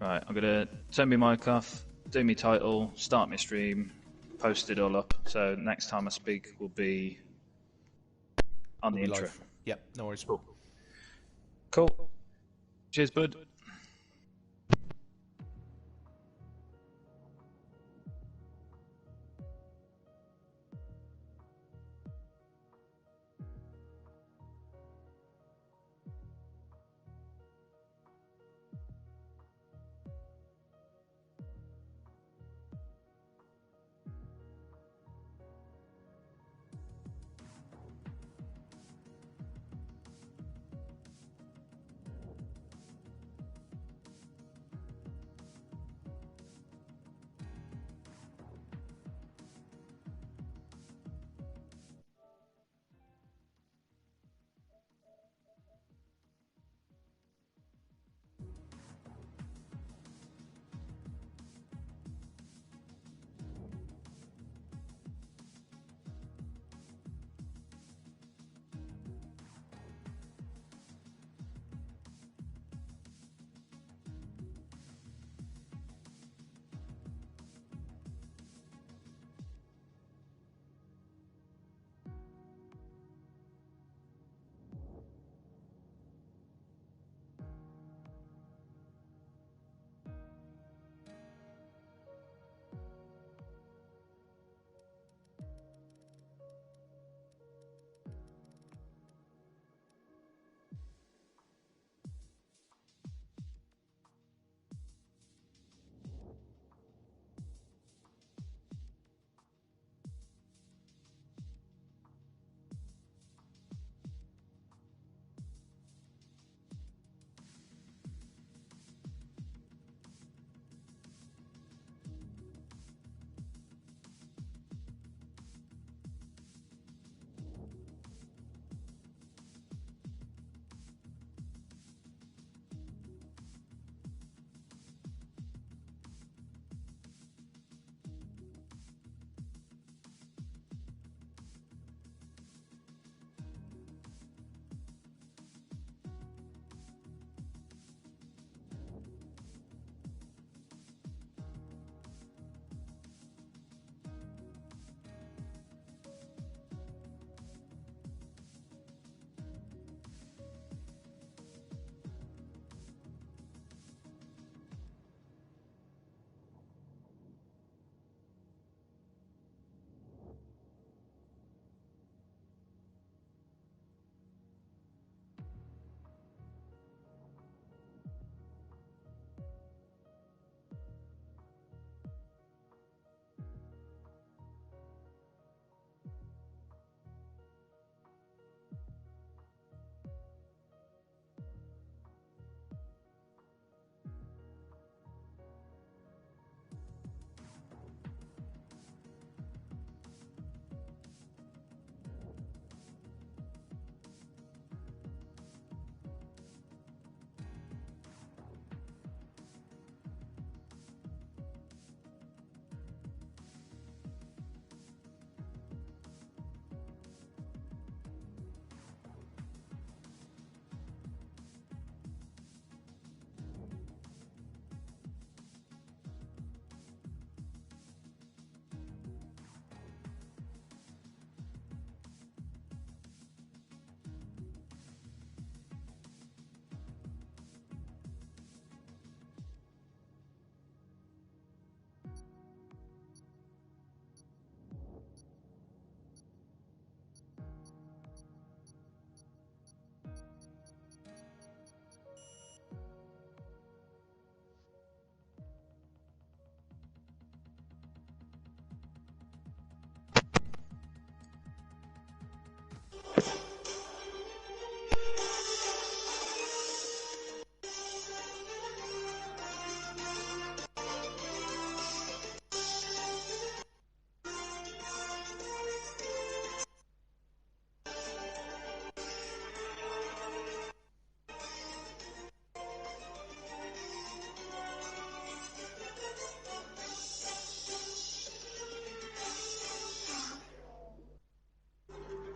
Right, I'm going to turn my mic off, do my title, start my stream, post it all up. So next time I speak will be on the intro. Live. Yep, no worries. Cool. Cheers, bud.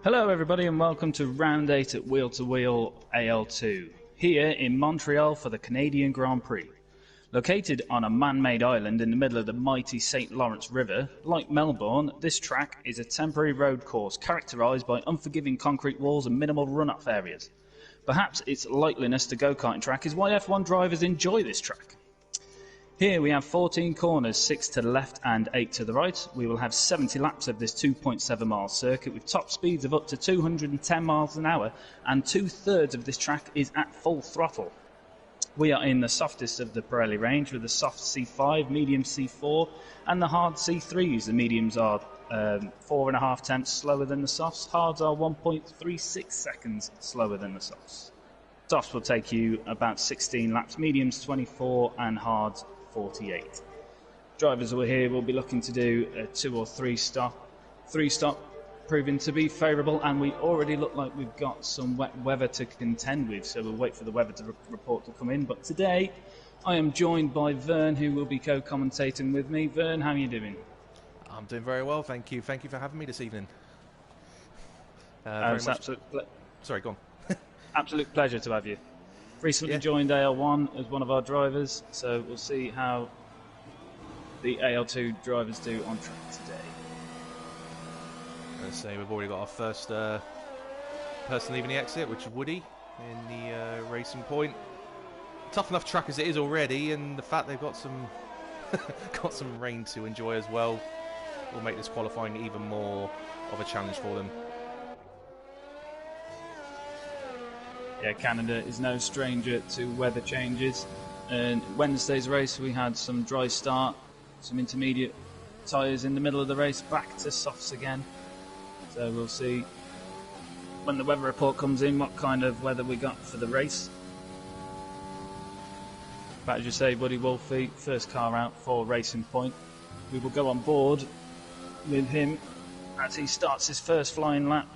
Hello everybody and welcome to round 8 at W2WR AL2, here in Montreal for the Canadian Grand Prix. Located on a man-made island in the middle of the mighty St. Lawrence River, like Melbourne, this track is a temporary road course characterised by unforgiving concrete walls and minimal run-off areas. Perhaps its likeliness to go-karting track is why F1 drivers enjoy this track. Here we have 14 corners, 6 to the left and 8 to the right. We will have 70 laps of this 2.7 mile circuit with top speeds of up to 210 miles an hour, and 2/3 of this track is at full throttle. We are in the softest of the Pirelli range with the soft C5, medium C4 and the hard C3s. The mediums are 4.5 tenths slower than the softs. Hards are 1.36 seconds slower than the softs. Softs will take you about 16 laps, mediums 24 and hards 48. Drivers who are here will be looking to do a 2 or 3 stop. 3 stop proving to be favourable, and we already look like we've got some wet weather to contend with, so we'll wait for the weather report to come in. But today I am joined by Vern, who will be co-commentating with me. Vern, how are you doing? I'm doing very well, thank you. Thank you for having me this evening. Sorry, go on. Absolute pleasure to have you. Recently joined AL1 as one of our drivers, so we'll see how the AL2 drivers do on track today. Let's say we've already got our first person leaving the exit, which is Woody in the racing point. Tough enough track as it is already, and the fact they've got some got some rain to enjoy as well will make this qualifying even more of a challenge for them. Yeah, Canada is no stranger to weather changes. And Wednesday's race we had some dry start, some intermediate tyres in the middle of the race, back to softs again. So we'll see when the weather report comes in what kind of weather we got for the race. But as you say, Woody Wolfie, first car out for Racing Point. We will go on board with him as he starts his first flying lap.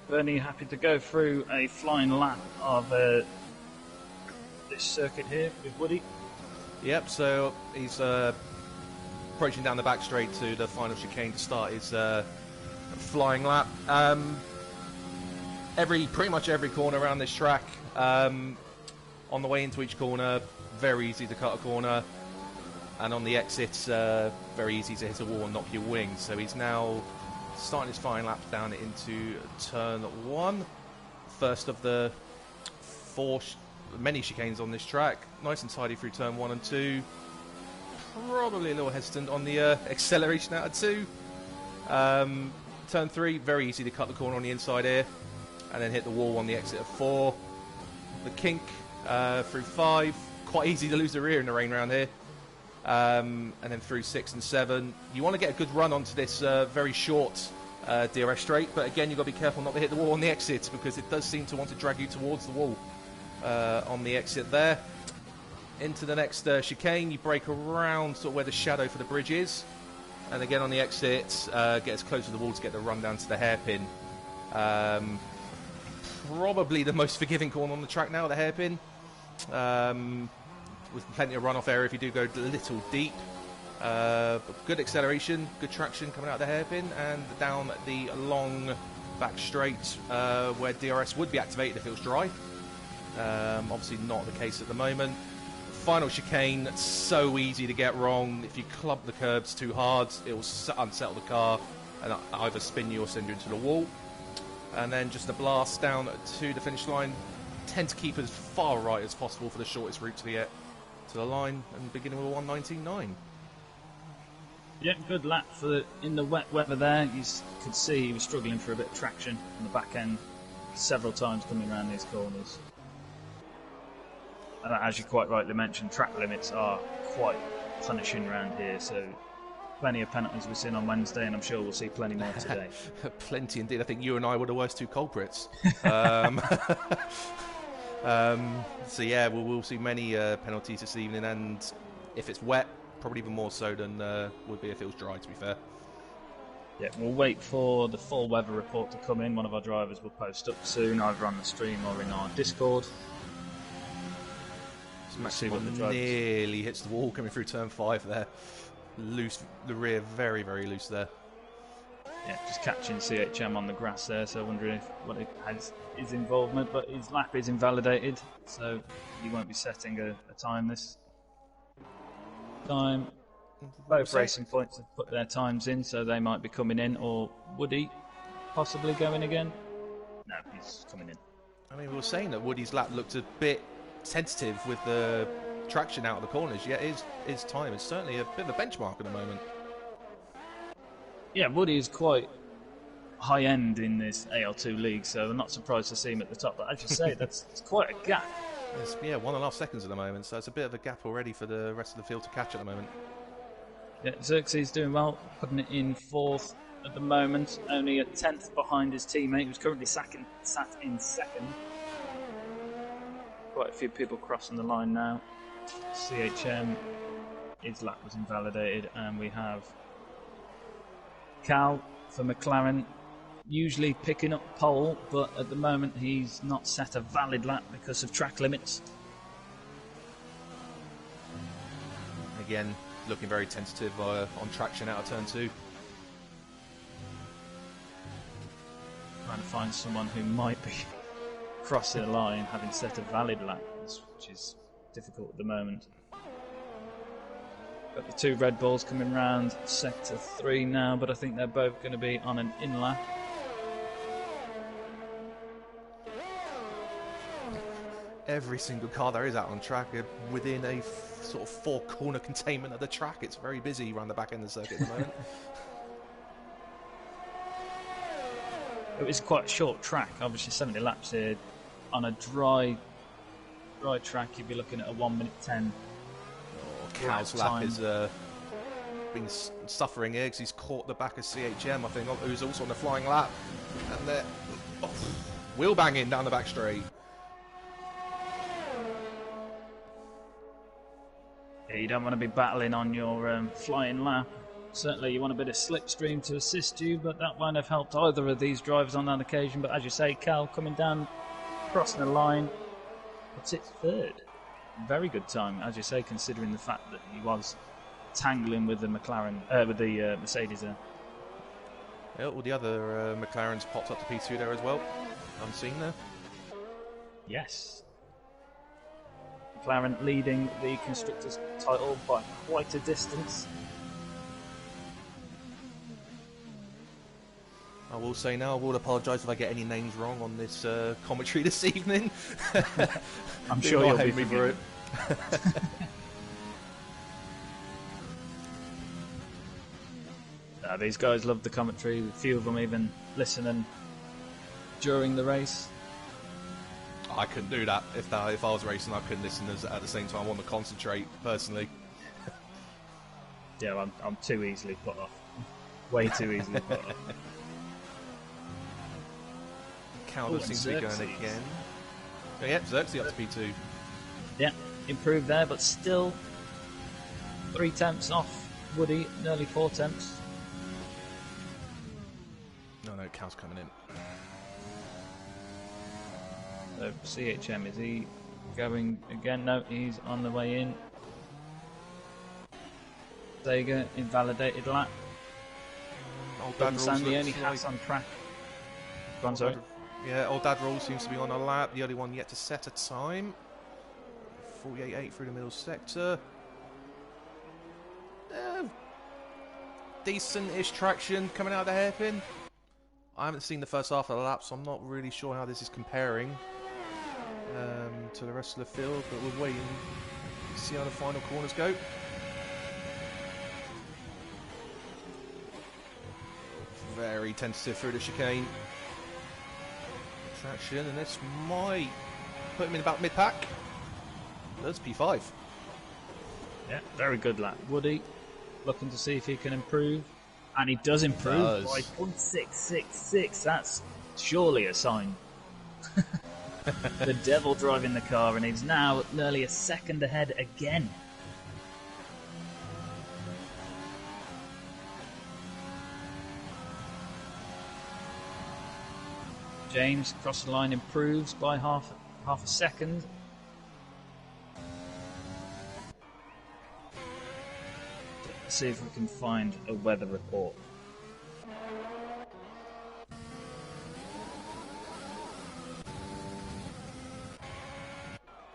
Bernie, happy to go through a flying lap of this circuit here with Woody? Yep, so he's approaching down the back straight to the final chicane to start his flying lap. Pretty much every corner around this track, on the way into each corner, very easy to cut a corner, and on the exits, very easy to hit a wall and knock your wings. So he's now starting his flying lap down into turn 1, first of the 4 many chicanes on this track. Nice and tidy through turn 1 and 2. Probably a little hesitant on the acceleration out of 2. Turn 3, very easy to cut the corner on the inside here, and then hit the wall on the exit of 4. The kink through 5, quite easy to lose the rear in the rain around here. And then through 6 and 7. You want to get a good run onto this very short DRS straight, but again you've got to be careful not to hit the wall on the exit, because it does seem to want to drag you towards the wall on the exit there. Into the next chicane, you brake around sort of where the shadow for the bridge is, and again on the exit, get as close to the wall to get the run down to the hairpin. Probably the most forgiving corner on the track now, the hairpin. With plenty of runoff area if you do go a little deep. But good acceleration, good traction coming out of the hairpin, and down the long back straight where DRS would be activated if it was dry. Obviously not the case at the moment. Final chicane, so easy to get wrong. If you club the curbs too hard, it will unsettle the car and either spin you or send you into the wall. And then just a blast down to the finish line. Tend to keep as far right as possible for the shortest route to the line, and beginning with a 1:19.9. Yeah, good lap in the wet weather there. You could see he was struggling for a bit of traction on the back end several times coming around these corners. And as you quite rightly mentioned, track limits are quite punishing around here, so plenty of penalties we've seen on Wednesday, and I'm sure we'll see plenty more today. Plenty indeed. I think you and I were the worst 2 culprits. So yeah, we'll see many penalties this evening, and if it's wet, probably even more so than would be if it was dry, to be fair. Yeah, we'll wait for the full weather report to come in. One of our drivers will post up soon, either on the stream or in our Discord. Nearly hits the wall coming through turn 5 there. Loose, the rear very, very loose there. Yeah, just catching CHM on the grass there, so I wonder if what it has his involvement, but his lap is invalidated, so he won't be setting a time this time. Both racing points have put their times in, so they might be coming in, or Woody possibly going again. No, he's coming in. I mean, we were saying that Woody's lap looked a bit tentative with the traction out of the corners, yet his time is certainly a bit of a benchmark at the moment. Yeah, Woody is quite high end in this AL2 league, so I'm not surprised to see him at the top. But as you say, that's quite a gap. It's, yeah, 1.5 seconds at the moment, so it's a bit of a gap already for the rest of the field to catch at the moment. Yeah, Xerxes doing well, putting it in 4th at the moment, only a 10th behind his teammate, who's currently sat in 2nd. Quite a few people crossing the line now. CHM, his lap was invalidated, and we have Cal for McLaren, usually picking up pole, but at the moment he's not set a valid lap because of track limits. Again, looking very tentative on traction out of turn 2. Trying to find someone who might be crossing the line having set a valid lap, which is difficult at the moment. Got the 2 Red Bulls coming round sector 3 now, but I think they're both going to be on an in lap. Every single car there is out on track within a sort of 4-corner containment of the track. It's very busy around the back end of the circuit at the moment. It was quite a short track, obviously 70 laps here. On a dry track, you'd be looking at a 1 minute 10. Cal's lap is been suffering here because he's caught the back of CHM, I think, who's also on the flying lap. And they're wheel banging down the back straight. Yeah, you don't want to be battling on your flying lap. Certainly you want a bit of slipstream to assist you, but that won't have helped either of these drivers on that occasion. But as you say, Cal coming down, crossing the line, puts it 3rd. Very good time, as you say, considering the fact that he was tangling with the McLaren, with the Mercedes there. Yeah, all the other McLarens popped up to P2 there as well. Unseen there. Yes. McLaren leading the Constructors' title by quite a distance. I will say now, I will apologise if I get any names wrong on this commentary this evening. I'm sure you'll be me for it. These guys love the commentary. A few of them even listening during the race. I couldn't do that. If I was racing, I couldn't listen at the same time. I want to concentrate, personally. Yeah, I'm too easily put off. Way too easily put off. Calder seems to be going again. Oh, yeah, Xerxes up to P2. Yeah, improved there, but still 3 tenths off Woody, nearly 4 tenths. No, Cal's coming in. So CHM, is he going again? No, he's on the way in. Sega, invalidated lap. Doesn't sound the only hat on track. Go on, sorry. Yeah, Old Dad Roll seems to be on a lap. The only one yet to set a time. 48.8 through the middle sector. Decent-ish traction coming out of the hairpin. I haven't seen the first half of the lap, so I'm not really sure how this is comparing to the rest of the field, but we'll wait and see how the final corners go. Very tentative through the chicane. Traction, and this might put him in about mid-pack. That's P5. Yeah, very good lap. Woody looking to see if he can improve, and he does improve by 0.666. That's surely a sign. The devil driving the car, and he's now nearly a second ahead again. James across the line improves by half a second. Let's see if we can find a weather report.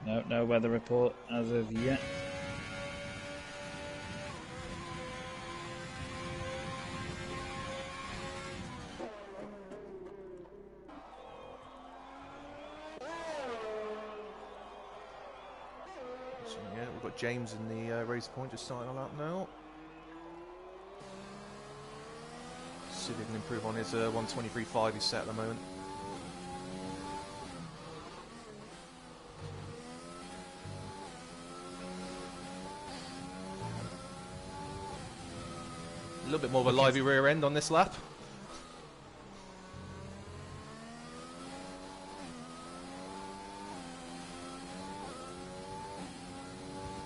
No weather report as of yet. So, yeah, we've got James in the race point just starting on that now. See if he can improve on his 1:23.5 he's set at the moment. A little bit more of a lively rear end on this lap.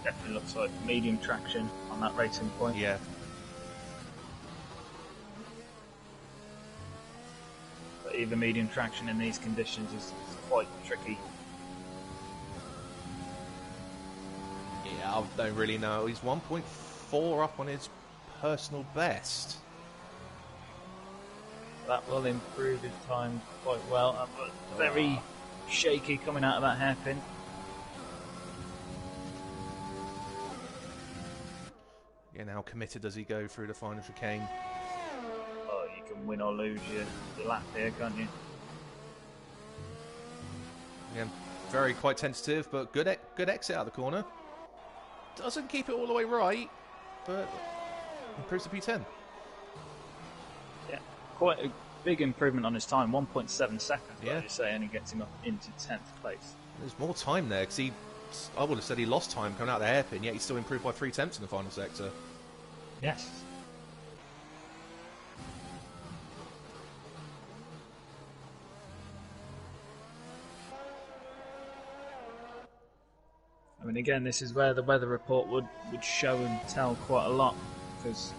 Definitely looks like medium traction on that racing point. Yeah. But even medium traction in these conditions is quite tricky. Yeah, I don't really know. He's 1.4 up on his personal best. That will improve his time quite well. Very shaky coming out of that hairpin. Yeah, how committed does he go through the final chicane? Oh, you can win or lose your lap here, can't you? Again, very quite tentative, but good exit out of the corner. Doesn't keep it all the way right, but improves the P10. Yeah, quite a big improvement on his time, 1.7 seconds. Yeah. As you say, only gets him up into 10th place. There's more time there, because I would have said he lost time coming out of the hairpin, yet he still improved by 3/10 in the final sector. Yes. I mean, again, this is where the weather report would show and tell quite a lot, because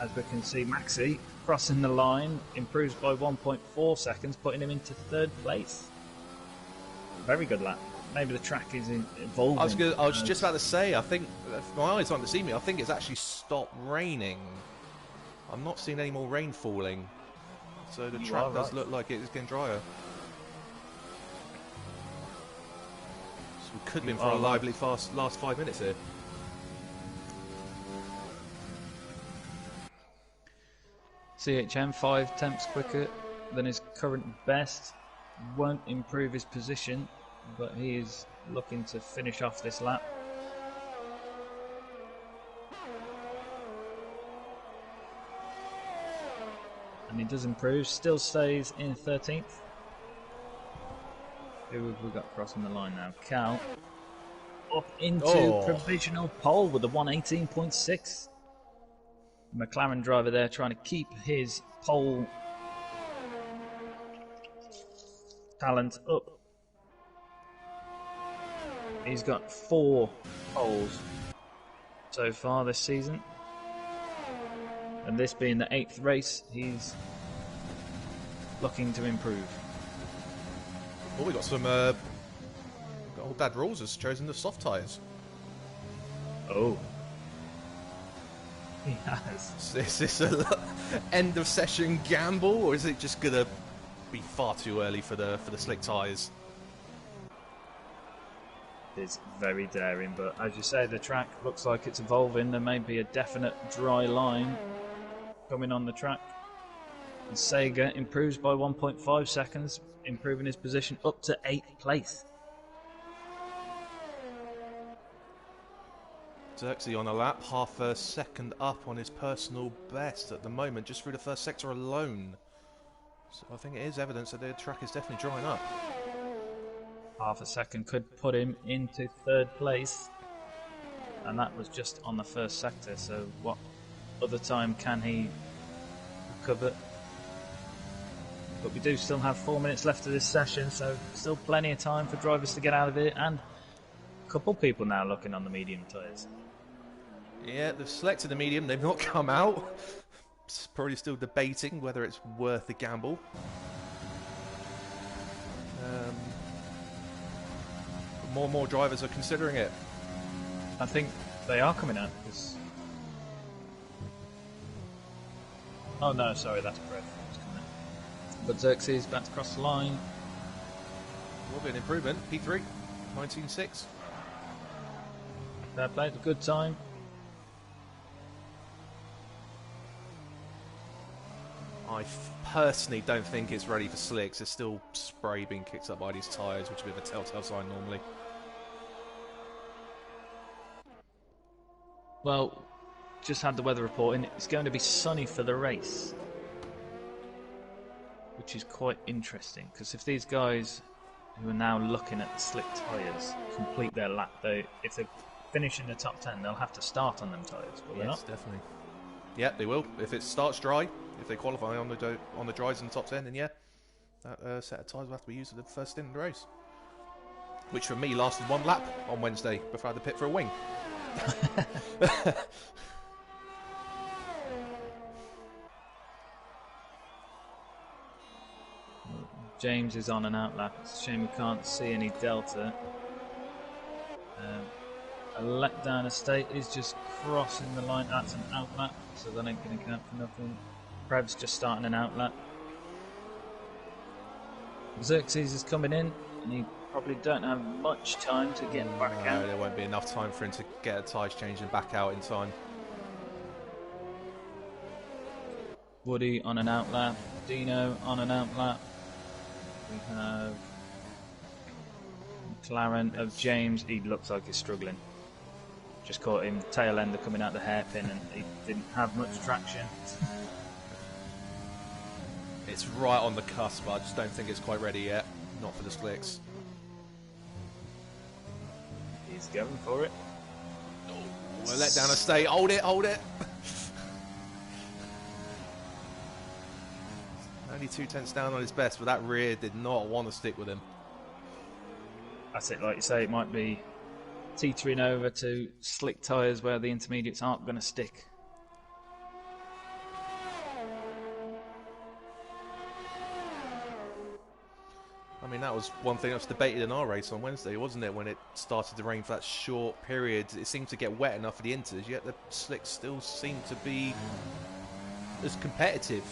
as we can see, Maxi crossing the line improves by 1.4 seconds, putting him into 3rd place. Very good lap. Maybe the track is evolving. I was just about to say, I think, if my eyes aren't deceiving me, I think it's actually stopped raining. I'm not seeing any more rain falling. So the track does look like it's getting drier. So we could have been for a lively, fast last 5 minutes here. CHM 5 tenths quicker than his current best. Won't improve his position, but he is looking to finish off this lap. And he does improve, still stays in 13th. Who have we got crossing the line now? Cal. Up into provisional pole with a 118.6. McLaren driver there trying to keep his pole talent up. He's got 4 poles so far this season, and this being the 8th race, he's looking to improve. Well, we got some. Got old Dad Rules has chosen the soft tyres. Oh, he has. Is this a end of session gamble, or is it just gonna be far too early for the slick tyres? It's very daring, but as you say, the track looks like it's evolving. There may be a definite dry line coming on the track. And Sega improves by 1.5 seconds, improving his position up to 8th place. Xerxes on a lap, half a second up on his personal best at the moment, just through the first sector alone. So I think it is evidence that the track is definitely drying up. Half a second could put him into 3rd place, and that was just on the first sector. So what other time can he recover? But we do still have 4 minutes left of this session, so still plenty of time for drivers to get out of it, and a couple people now looking on the medium tyres. Yeah, they've selected the medium, they've not come out. Probably still debating whether it's worth the gamble. More and more drivers are considering it. I think they are coming out because... Oh no, sorry, that's Brett. But Xerxes about to cross the line. Will be an improvement. P3. 19.6. Fair play, a good time. I personally don't think it's ready for slicks. There's still spray being kicked up by these tyres, which is a bit of a telltale sign normally. Well, just had the weather report in. It's going to be sunny for the race, which is quite interesting, because if these guys who are now looking at the slick tyres complete their lap, if they finish in the top 10, they'll have to start on them tyres, will they not? Yes, definitely. Yeah, they will. If it starts dry, if they qualify on the dries in the top 10, then yeah, that set of tyres will have to be used for the first stint in the race. Which for me lasted 1 lap on Wednesday before I had to pit for a wing. James is on an out lap. It's a shame we can't see any delta. A letdown estate is just crossing the line. That's an out lap, so that ain't going to count for nothing. Prev's just starting an out lap. Xerxes is coming in, and he probably don't have much time to get back out. No, there won't be enough time for him to get a tyres changed and back out in time. Woody on an out lap. Dino on an out lap. We have McLaren of James. He looks like he's struggling. Just caught him tail ender coming out the hairpin, and he didn't have much traction. It's right on the cusp, but I just don't think it's quite ready yet. Not for the slicks. He's going for it. We'll let down a state. Hold it, hold it. Only 2/10 down on his best, but that rear did not want to stick with him. That's it, like you say, it might be teetering over to slick tyres where the intermediates aren't going to stick. I mean, that was one thing that was debated in our race on Wednesday, wasn't it? When it started to rain for that short period, it seemed to get wet enough for the inters, yet the slicks still seemed to be as competitive,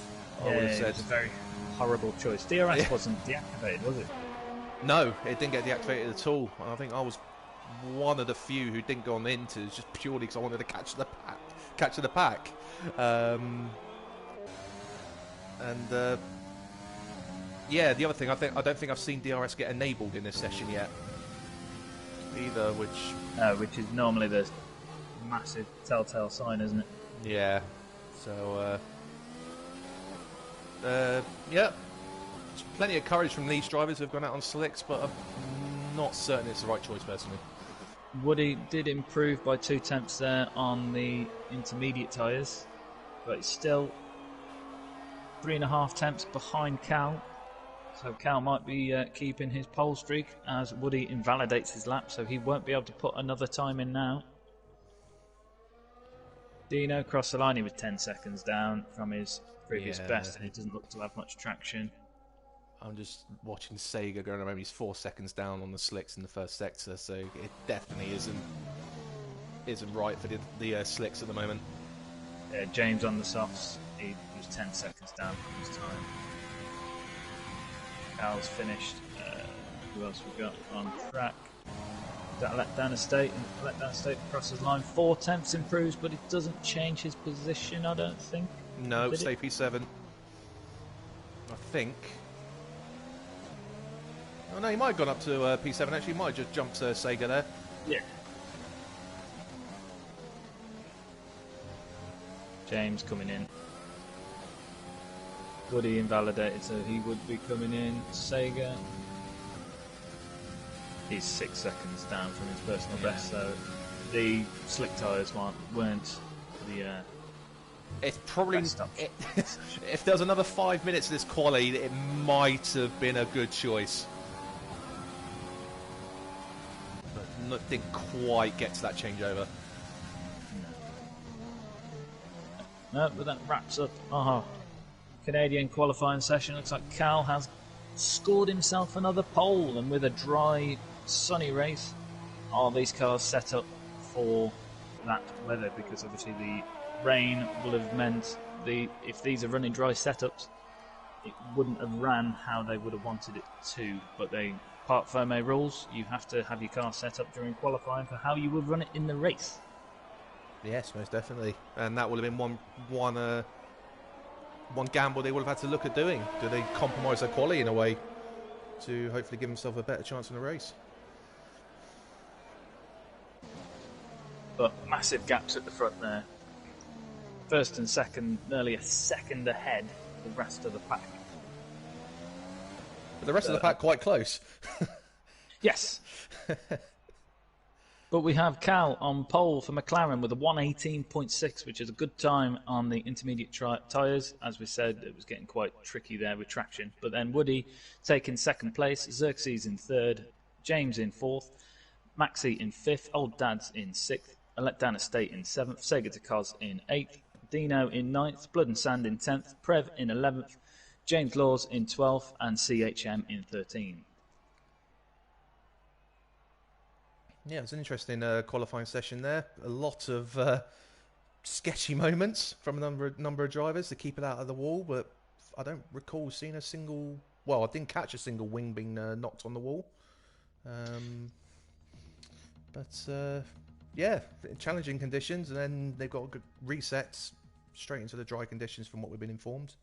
I would have said. It was a very horrible choice. DRS wasn't deactivated, was it? No, it didn't get deactivated at all. I think I was one of the few who didn't go on the inters just purely because I wanted to catch the pack. Yeah, the other thing, I don't think I've seen DRS get enabled in this session yet either, which is normally the massive telltale sign, isn't it? Yeah. So yeah, plenty of courage from these drivers who've gone out on slicks, but I'm not certain it's the right choice personally. Woody did improve by 2 tenths there on the intermediate tyres, but it's still 3.5 tenths behind Cal. So Cal might be keeping his pole streak as Woody invalidates his lap, so he won't be able to put another time in now. Dino crossed the line. He was 10 seconds down from his previous best, and he doesn't look to have much traction. I'm just watching Sega going around. He's 4 seconds down on the slicks in the first sector, so it definitely isn't right for the slicks at the moment. James on the softs. He was 10 seconds down from his time. Cal's finished. Who else we got on track? That letdown estate, and letdown estate crosses line. 4 tenths improves, but it doesn't change his position, I don't think. No, stay P7. I think. Oh no, he might have gone up to P7 actually. He might have just jumped Sega there. Yeah. James coming in. Woody invalidated, so he would be coming in. Sega. He's 6 seconds down from his personal best, so the slick tyres weren't the it's probably best option. If there was another 5 minutes of this quali, it might have been a good choice. But didn't quite get to that changeover. No, but that wraps up our Canadian qualifying session. Looks like Cal has scored himself another pole, and with a dry, sunny race, are these cars set up for that weather? Because obviously the rain will have meant if these are running dry setups, it wouldn't have ran how they would have wanted it to. But part FOME rules, you have to have your car set up during qualifying for how you would run it in the race. Yes, most definitely. And that would have been one gamble they would have had to look at doing. Do they compromise their quality in a way to hopefully give themselves a better chance in the race? But massive gaps at the front there. First and second, nearly a second ahead of the rest of the pack. But the rest of the pack quite close. Yes. But we have Cal on pole for McLaren with a 1:18.6, which is a good time on the intermediate tyres. As we said, it was getting quite tricky there with traction. But then Woody taking second place, Xerxes in third, James in fourth, Maxi in fifth, Old Dad's in sixth, Letdown Estate in seventh, Sega to Cos in eighth, Dino in ninth, Blood and Sand in 10th, Prev in 11th, James Laws in 12th, and CHM in 13th. Yeah, it was an interesting qualifying session there. A lot of sketchy moments from a number of drivers to keep it out of the wall, but I don't recall seeing a single... Well, I didn't catch a single wing being knocked on the wall. Yeah, challenging conditions, and then they've got good resets straight into the dry conditions from what we've been informed.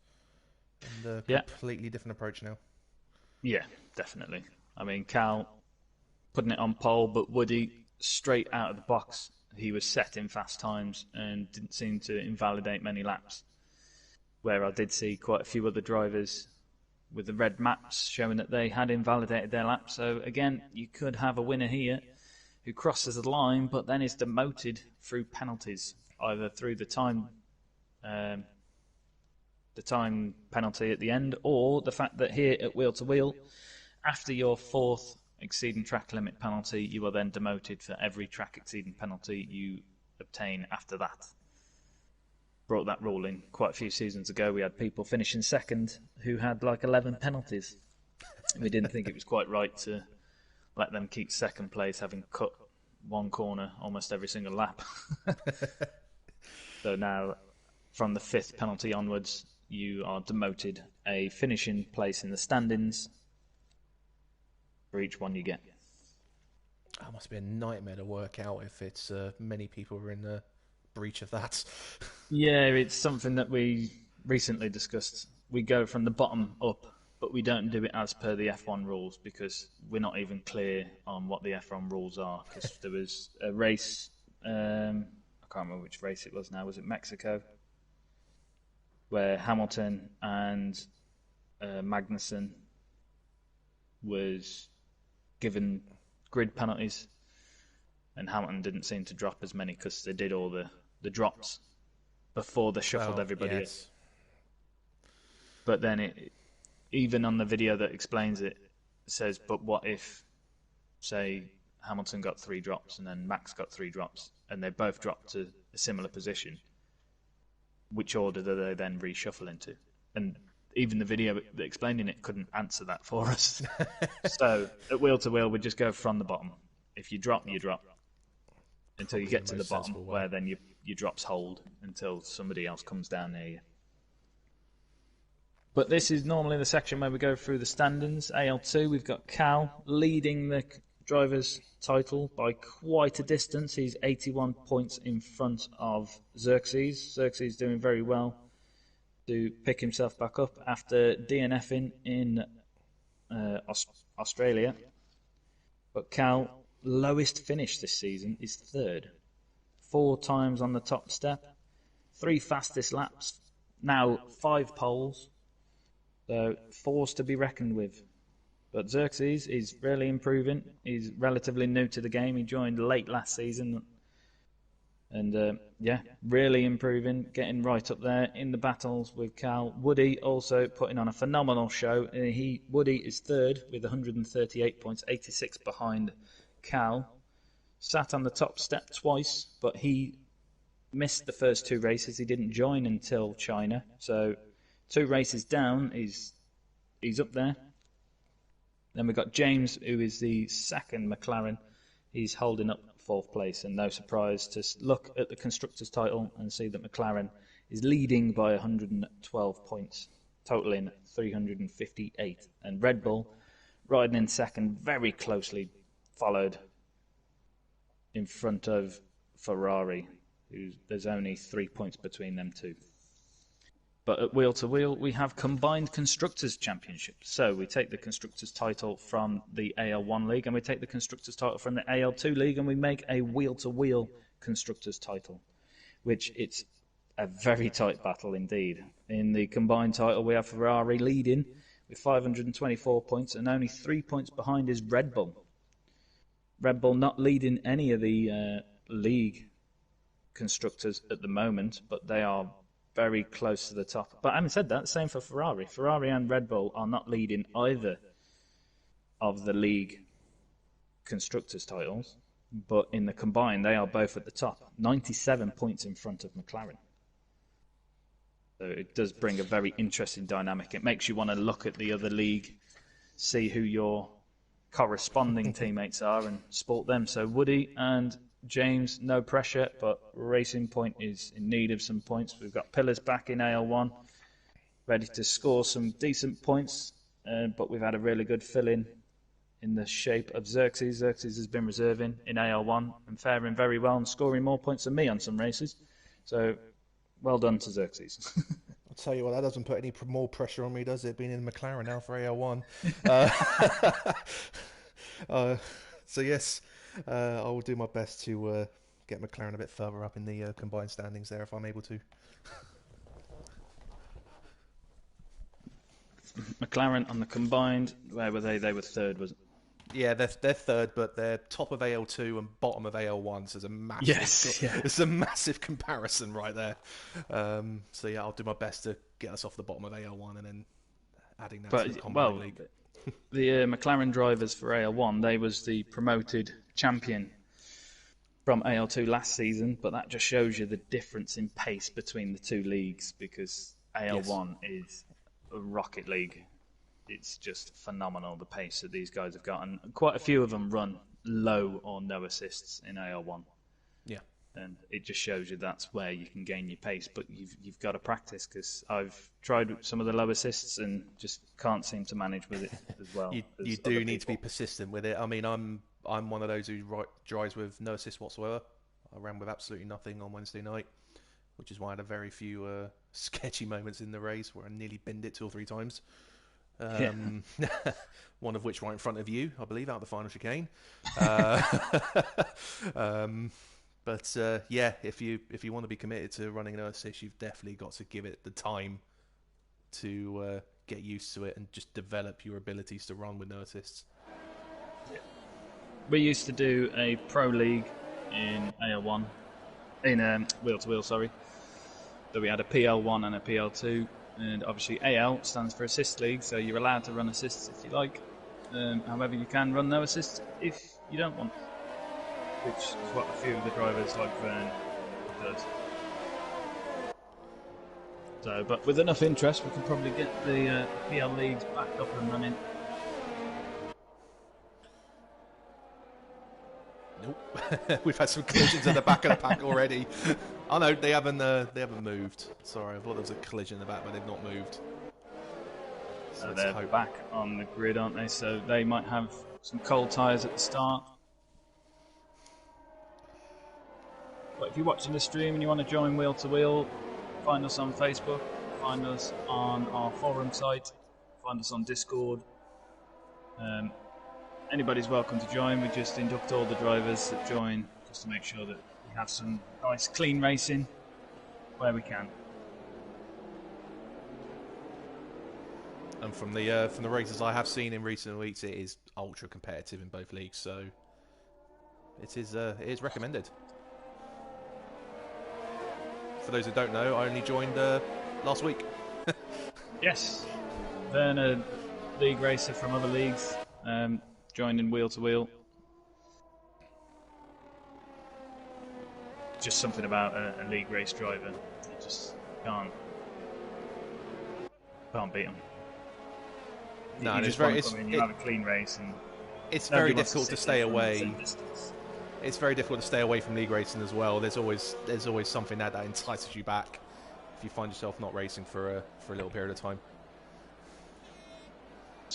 And a completely different approach now. Yeah, definitely. I mean, Cal putting it on pole, but Woody straight out of the box. He was set in fast times and didn't seem to invalidate many laps. Where I did see quite a few other drivers with the red maps showing that they had invalidated their laps. So again, you could have a winner here who crosses the line but then is demoted through penalties, either through the time penalty at the end, or the fact that here at Wheel to Wheel, after your fourth exceeding track limit penalty, you are then demoted for every track exceeding penalty you obtain after that. Brought that rule in quite a few seasons ago. We had people finishing second who had like 11 penalties. We didn't think it was quite right to let them keep second place, having cut one corner almost every single lap. So now, from the fifth penalty onwards, you are demoted a finishing place in the standings for each one you get. That must be a nightmare to work out if it's many people are in the breach of that. Yeah, it's something that we recently discussed. We go from the bottom up, but we don't do it as per the F1 rules because we're not even clear on what the F1 rules are. Because there was a race, I can't remember which race it was now. Was it Mexico? Where Hamilton and Magnussen was given grid penalties, and Hamilton didn't seem to drop as many because they did all the drops before they shuffled everybody in. But then even on the video that explains it, says, but what if, say, Hamilton got 3 drops and then Max got 3 drops and they both dropped to a similar position, which order do they then reshuffle into? And even the video explaining it couldn't answer that for us. So at Wheel to Wheel, we just go from the bottom. If you drop, you drop until you get to the bottom, where then your drops hold until somebody else comes down near you. But this is normally the section where we go through the standings. AL2, we've got Cal leading the driver's title by quite a distance. He's 81 points in front of Xerxes. Xerxes doing very well to pick himself back up after DNFing in Australia. But Cal, lowest finish this season is third. 4 times on the top step, 3 fastest laps, now 5 poles. So force to be reckoned with. But Xerxes is really improving. He's relatively new to the game. He joined late last season. And really improving, getting right up there in the battles with Cal. Woody also putting on a phenomenal show. Woody is third with 138 points, 86 behind Cal. Sat on the top step twice, but he missed the first 2 races. He didn't join until China. So 2 races down, he's up there. Then we've got James, who is the second McLaren. He's holding up 4th place, and no surprise to look at the Constructors' title and see that McLaren is leading by 112 points. totaling 358. And Red Bull riding in second, very closely followed in front of Ferrari. There's only 3 points between them two. But at wheel to wheel, we have combined Constructors' Championship. So we take the Constructors' title from the AL1 League and we take the Constructors' title from the AL2 League and we make a wheel to wheel Constructors' title, which it's a very tight battle indeed. In the combined title, we have Ferrari leading with 524 points and only 3 points behind is Red Bull. Red Bull not leading any of the league constructors at the moment, but they are very close to the top. But having said that, same for Ferrari. Ferrari and Red Bull are not leading either of the league constructors titles, but in the combined, they are both at the top. 97 points in front of McLaren. So it does bring a very interesting dynamic. It makes you want to look at the other league, see who your corresponding teammates are and sport them. So Woody and James, no pressure, but Racing Point is in need of some points. We've got Pillars back in AL1, ready to score some decent points, but we've had a really good fill-in the shape of Xerxes. Xerxes has been reserving in AL1 and faring very well and scoring more points than me on some races. So, well done to Xerxes. I'll tell you what, that doesn't put any more pressure on me, does it, being in McLaren now for AL1? So yes, I will do my best to get McLaren a bit further up in the combined standings there if I'm able to. McLaren on the combined, where were they? They were third, was it? Yeah, they're third, but they're top of AL2 and bottom of AL1, so there's a massive comparison right there. So yeah, I'll do my best to get us off the bottom of AL1 and then adding that to the combined league. The McLaren drivers for AL1, they was the promoted champion from AL2 last season, but that just shows you the difference in pace between the two leagues, because AL1 is a rocket league. It's just phenomenal, the pace that these guys have got, and quite a few of them run low or no assists in AL1. Yeah. And it just shows you that's where you can gain your pace, but you've got to practice, because I've tried some of the low assists and just can't seem to manage with it as well. You do need to be persistent with it. I mean, I'm one of those who drives with no assists whatsoever. I ran with absolutely nothing on Wednesday night, which is why I had a very few sketchy moments in the race where I nearly binned it 2 or 3 times. One of which right in front of you, I believe, out of the final chicane. But yeah, if you want to be committed to running no assist, you've definitely got to give it the time to get used to it and just develop your abilities to run with no assists. We used to do a pro league in AL1, in wheel to wheel, sorry. So we had a PL1 and a PL2. And obviously AL stands for Assist League, so you're allowed to run assists if you like. However, you can run no assists if you don't want, which is what a few of the drivers like Vern does. So, but with enough interest, we can probably get the PL leagues back up and running. Nope. We've had some collisions at the back of the pack already. Oh no, they haven't moved. Sorry, I thought there was a collision in the back, but they've not moved. So they're back on the grid, aren't they? So they might have some cold tyres at the start. But if you're watching the stream and you want to join Wheel to Wheel, find us on Facebook, find us on our forum site, find us on Discord. Anybody's welcome to join. We just induct all the drivers that join just to make sure that we have some nice clean racing where we can. And from the races I have seen in recent weeks, it is ultra competitive in both leagues, so it is recommended. For those who don't know, I only joined last week. Yes, then a league racer from other leagues joined in Wheel to Wheel. Just something about a league race driver. You just can't beat them. No, you just want to come in, you have a clean race, and it's very difficult to stay away. It's very difficult to stay away from league racing as well. There's always something that entices you back if you find yourself not racing for a little period of time.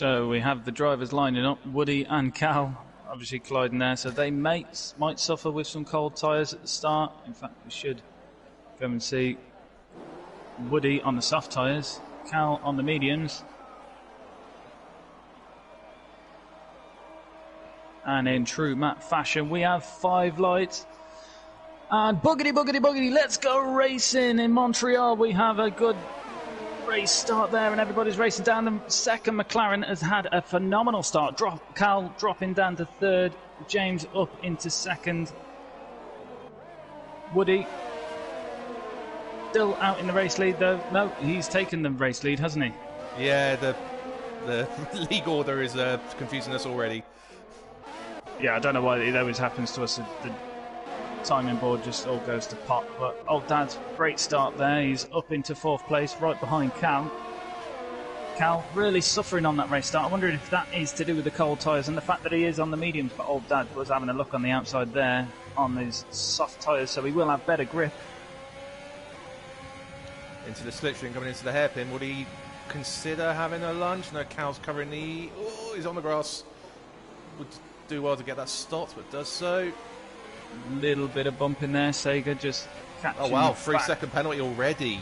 So we have the drivers lining up, Woody and Cal, obviously colliding there, so they might suffer with some cold tyres at the start. In fact, we should go and see Woody on the soft tyres, Cal on the mediums. And in true Matt fashion, we have 5 lights. And boogity, boogity, boogity, let's go racing in Montreal. We have a good race start there, and everybody's racing down. The second McLaren has had a phenomenal start. Cal dropping down to third, James up into second. Woody still out in the race lead, though. No, he's taken the race lead, hasn't he? Yeah, the league order is confusing us already. Yeah, I don't know why it always happens to us. The timing board just all goes to pot. But Old Dad's great start there. He's up into 4th place, right behind Cal. Cal really suffering on that race start. I wonder if that is to do with the cold tyres and the fact that he is on the mediums. But Old Dad was having a look on the outside there on his soft tyres, so he will have better grip. Into the slipstream, coming into the hairpin. Would he consider having a lunge? No, Cal's covering the... Oh, he's on the grass. Would do well to get that stopped, but does so. Little bit of bump in there. Sega just catching. Oh wow, 3-second penalty already.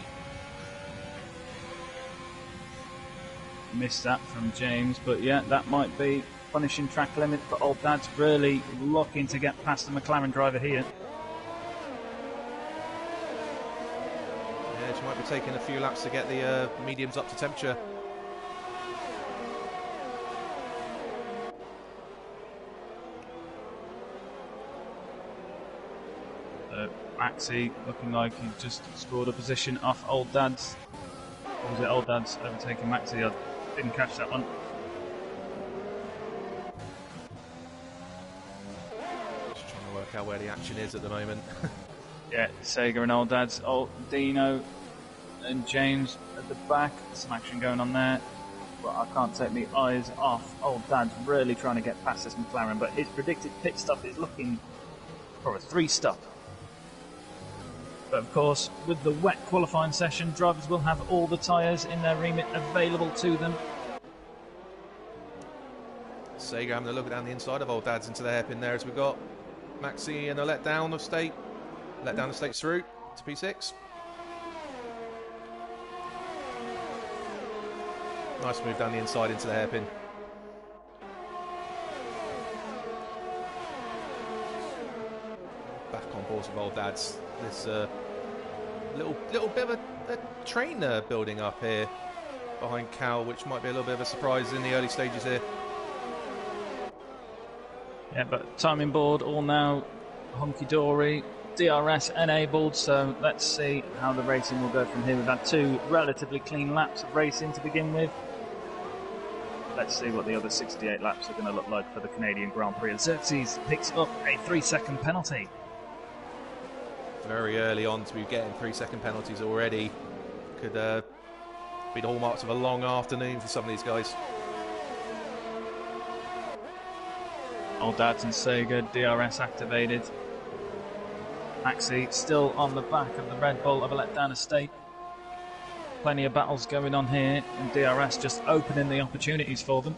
Missed that from James, but yeah, that might be punishing track limit. But Old Dad's really looking to get past the McLaren driver here. Yeah, she might be taking a few laps to get the mediums up to temperature. Maxi looking like he just scored a position off Old Dad's. Or was it Old Dad's overtaking Maxi? I didn't catch that one. Just trying to work out where the action is at the moment. Yeah, Sega and Old Dad's. Old Dino and James at the back. Some action going on there. But I can't take my eyes off Old Dad's really trying to get past this McLaren. But his predicted pit stop is looking for a 3-stop. But of course, with the wet qualifying session, drivers will have all the tyres in their remit available to them. Sega having a look down the inside of Old Dad's into the hairpin there as we've got Maxi and a letdown of State. Let down the State's through to P6. Nice move down the inside into the hairpin. Back on board with Old Dad's. This little bit of a train building up here behind Cal, which might be a little bit of a surprise in the early stages here. Yeah, but timing board all now hunky-dory, DRS enabled, so let's see how the racing will go from here. We've had 2 relatively clean laps of racing to begin with. Let's see what the other 68 laps are going to look like for the Canadian Grand Prix. And Xerxes picks up a 3-second penalty. Very early on to be getting 3-second penalties already. Could be the hallmarks of a long afternoon for some of these guys. Old Dad's and Sega, DRS activated. Maxi still on the back of the Red Bull of a letdown estate. Plenty of battles going on here, and DRS just opening the opportunities for them.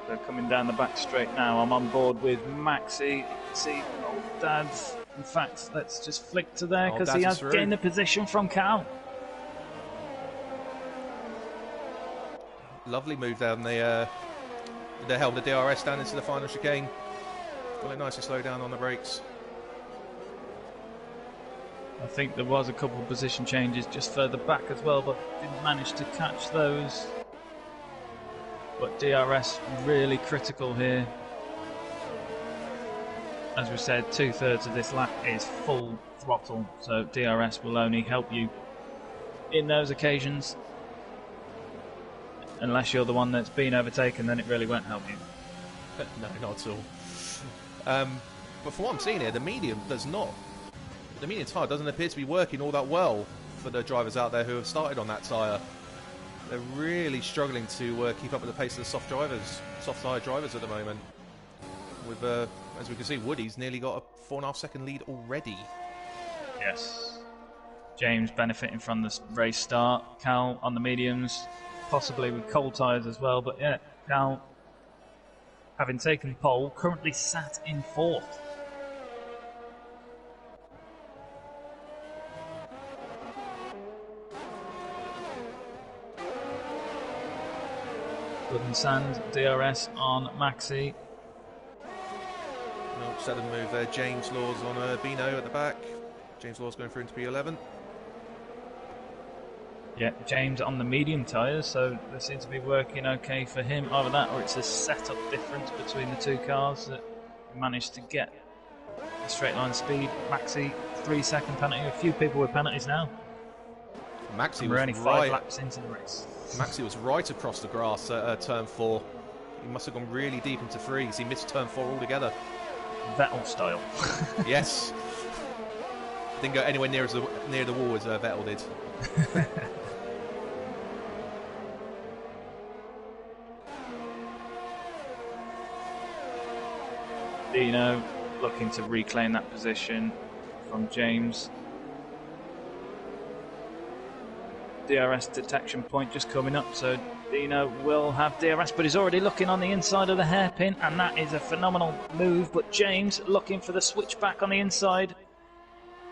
They're coming down the back straight now. I'm on board with Maxi. You can see Old Dad's. In fact, let's just flick to there because he has gained the position from Cal. Lovely move down the held the DRS down into the final chicane. Got it nice and slow down on the brakes. I think there was a couple of position changes just further back as well, but didn't manage to catch those. But DRS really critical here. As we said, 2/3 of this lap is full throttle, so DRS will only help you in those occasions. Unless you're the one that's been overtaken, then it really won't help you. No, not at all. But from what I'm seeing here, the medium tyre doesn't appear to be working all that well for the drivers out there who have started on that tyre. They're really struggling to keep up with the pace of the soft tyre drivers at the moment. with, as we can see, Woody's nearly got a 4.5-second lead already. Yes. James benefiting from this race start. Cal on the mediums, possibly with cold tyres as well. But yeah, Cal, having taken pole, currently sat in 4th. Blood and Sand, DRS on Maxi. No, sudden move there. James Laws on Bino at the back. James Laws going through into P11. Yeah, James on the medium tyres, so they seem to be working okay for him. Either that or it's a setup difference between the two cars that managed to get a straight line speed. Maxi, 3-second penalty. A few people with penalties now. Maxi We're was only 5 laps into the race. Maxi was right across the grass at turn 4. He must have gone really deep into 3s. He missed turn 4 altogether. Vettel style. Yes. Didn't go anywhere near the wall as Vettel did. Dino looking to reclaim that position from James. DRS detection point just coming up, so Dino will have DRS, but he's already looking on the inside of the hairpin, and that is a phenomenal move. But James looking for the switchback on the inside.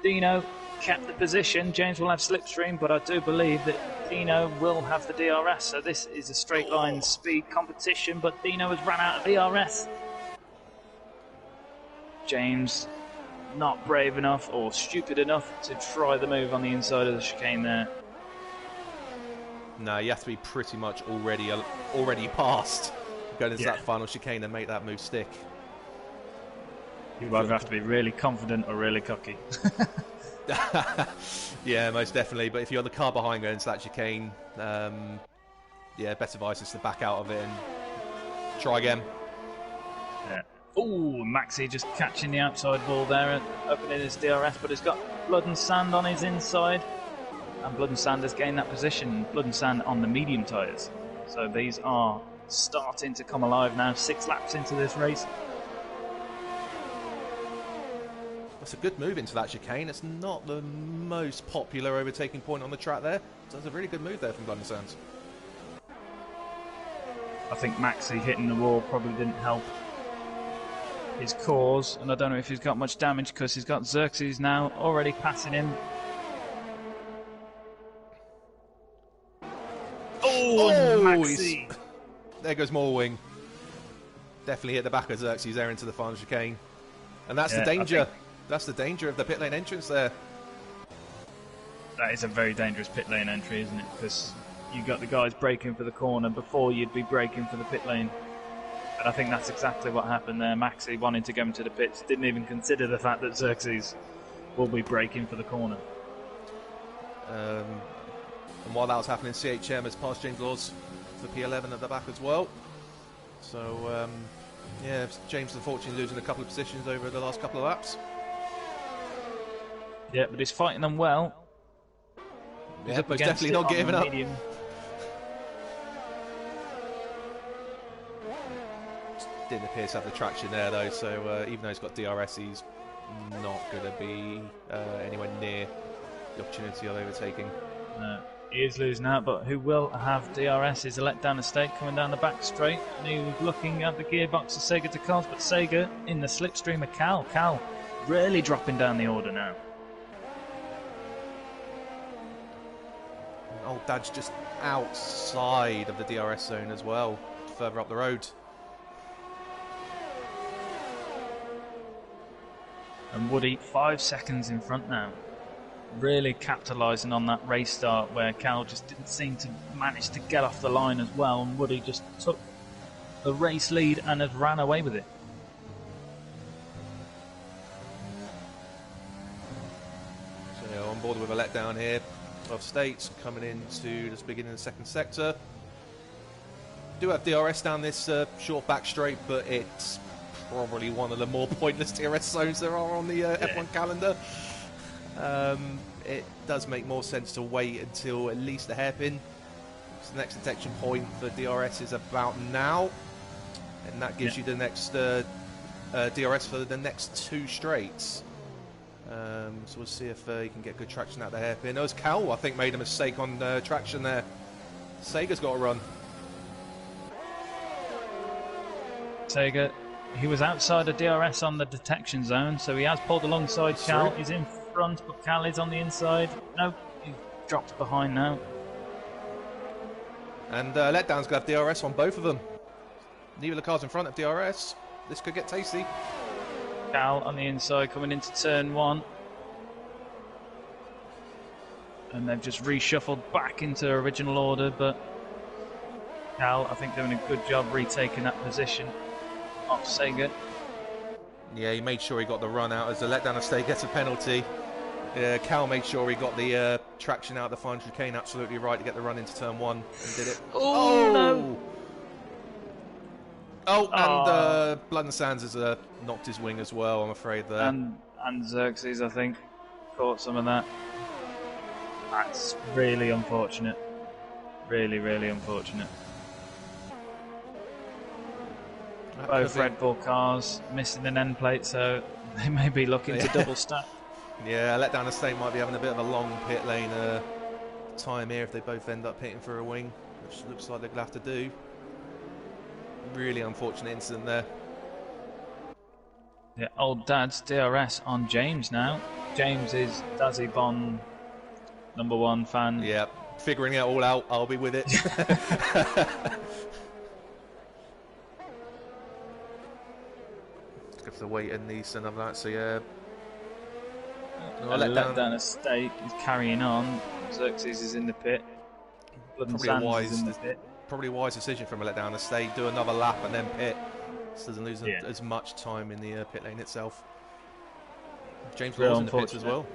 Dino kept the position. James will have slipstream, but I do believe that Dino will have the DRS. So this is a straight line speed competition, but Dino has run out of DRS. James not brave enough or stupid enough to try the move on the inside of the chicane there. No, you have to be pretty much already past going into that final chicane and make that move stick. You either have to be really confident or really cocky. Yeah, most definitely. But if you're the car behind going into that chicane, yeah, best advice is to back out of it and try again. Yeah. Ooh, Maxi just catching the outside wall there and opening his DRS, but he's got Blood and Sand on his inside. And Blood and Sand has gained that position. Blood and Sand on the medium tyres. So these are starting to come alive now, 6 laps into this race. That's a good move into that chicane. It's not the most popular overtaking point on the track there. So that's a really good move there from Blood and Sand. I think Maxi hitting the wall probably didn't help his cause, and I don't know if he's got much damage because he's got Xerxes now already passing him. Oh, Maxi! There goes Morwing. Definitely hit the back of Xerxes there into the final chicane. And that's the danger. That's the danger of the pit lane entrance there. That is a very dangerous pit lane entry, isn't it? Because you got the guys braking for the corner before you'd be braking for the pit lane. And I think that's exactly what happened there. Maxi wanting to go into the pits, didn't even consider the fact that Xerxes will be braking for the corner. And while that was happening, CHM has passed James Laws for P11 at the back as well. So, yeah, James unfortunately losing a couple of positions over the last couple of laps. Yeah, but he's fighting them well. He's up against definitely not giving up. Medium. Didn't appear to have the traction there though, so even though he's got DRS, he's not going to be anywhere near the opportunity of overtaking. He is losing out, but who will have DRS is a letdown estate coming down the back straight. And he was looking at the gearbox of Sega to cars, but Sega in the slipstream of Cal. Cal really dropping down the order now. Old Dad's just outside of the DRS zone as well, further up the road. And Woody 5 seconds in front now. Really capitalising on that race start where Cal just didn't seem to manage to get off the line as well, and Woody just took the race lead and has ran away with it. So on board with a letdown here of States coming into this beginning of the second sector. Do have DRS down this short back straight, but it's probably one of the more pointless DRS zones there are on the F1 calendar. It does make more sense to wait until at least the hairpin. So the next detection point for DRS is about now, and that gives you the next DRS for the next 2 straights. So we'll see if he can get good traction out the hairpin. It was Cal, I think, made a mistake on traction there. Sager's got to run. Sager, he was outside of DRS on the detection zone, so he has pulled alongside Cal. He's in front, but Cal is on the inside. No, he dropped behind now. And Letdown's going to have DRS on both of them. Neither of the cars in front of DRS. This could get tasty. Cal on the inside coming into turn 1. And they've just reshuffled back into original order, but Cal, I think, doing a good job retaking that position off Sager. Yeah, he made sure he got the run out as the Letdown estate gets a penalty. Cal made sure he got the traction out of the final chicane absolutely right to get the run into turn 1 and did it. Oh, no! Oh, and Blood and Sands has knocked his wing as well, I'm afraid. There. And Xerxes, I think, caught some of that. That's really unfortunate. Really, really unfortunate. Both Red Bull cars missing an end plate, so they may be looking to double stack. Yeah, Letdown Estate might be having a bit of a long pit lane time here if they both end up hitting for a wing, which looks like they're going to have to do. Really unfortunate incident there. Yeah, old dad's DRS on James now. James is Dazzy Bond #1 fan. Yeah, figuring it all out. I'll be with it. Have to wait in these and of that. So yeah. Letdown Estate is carrying on. Xerxes is in the pit. Blood and Sands is in the pit. Probably a wise decision from a Letdown Estate. Do another lap and then pit. So doesn't lose as much time in the pit lane itself. James Law's in the pits as well.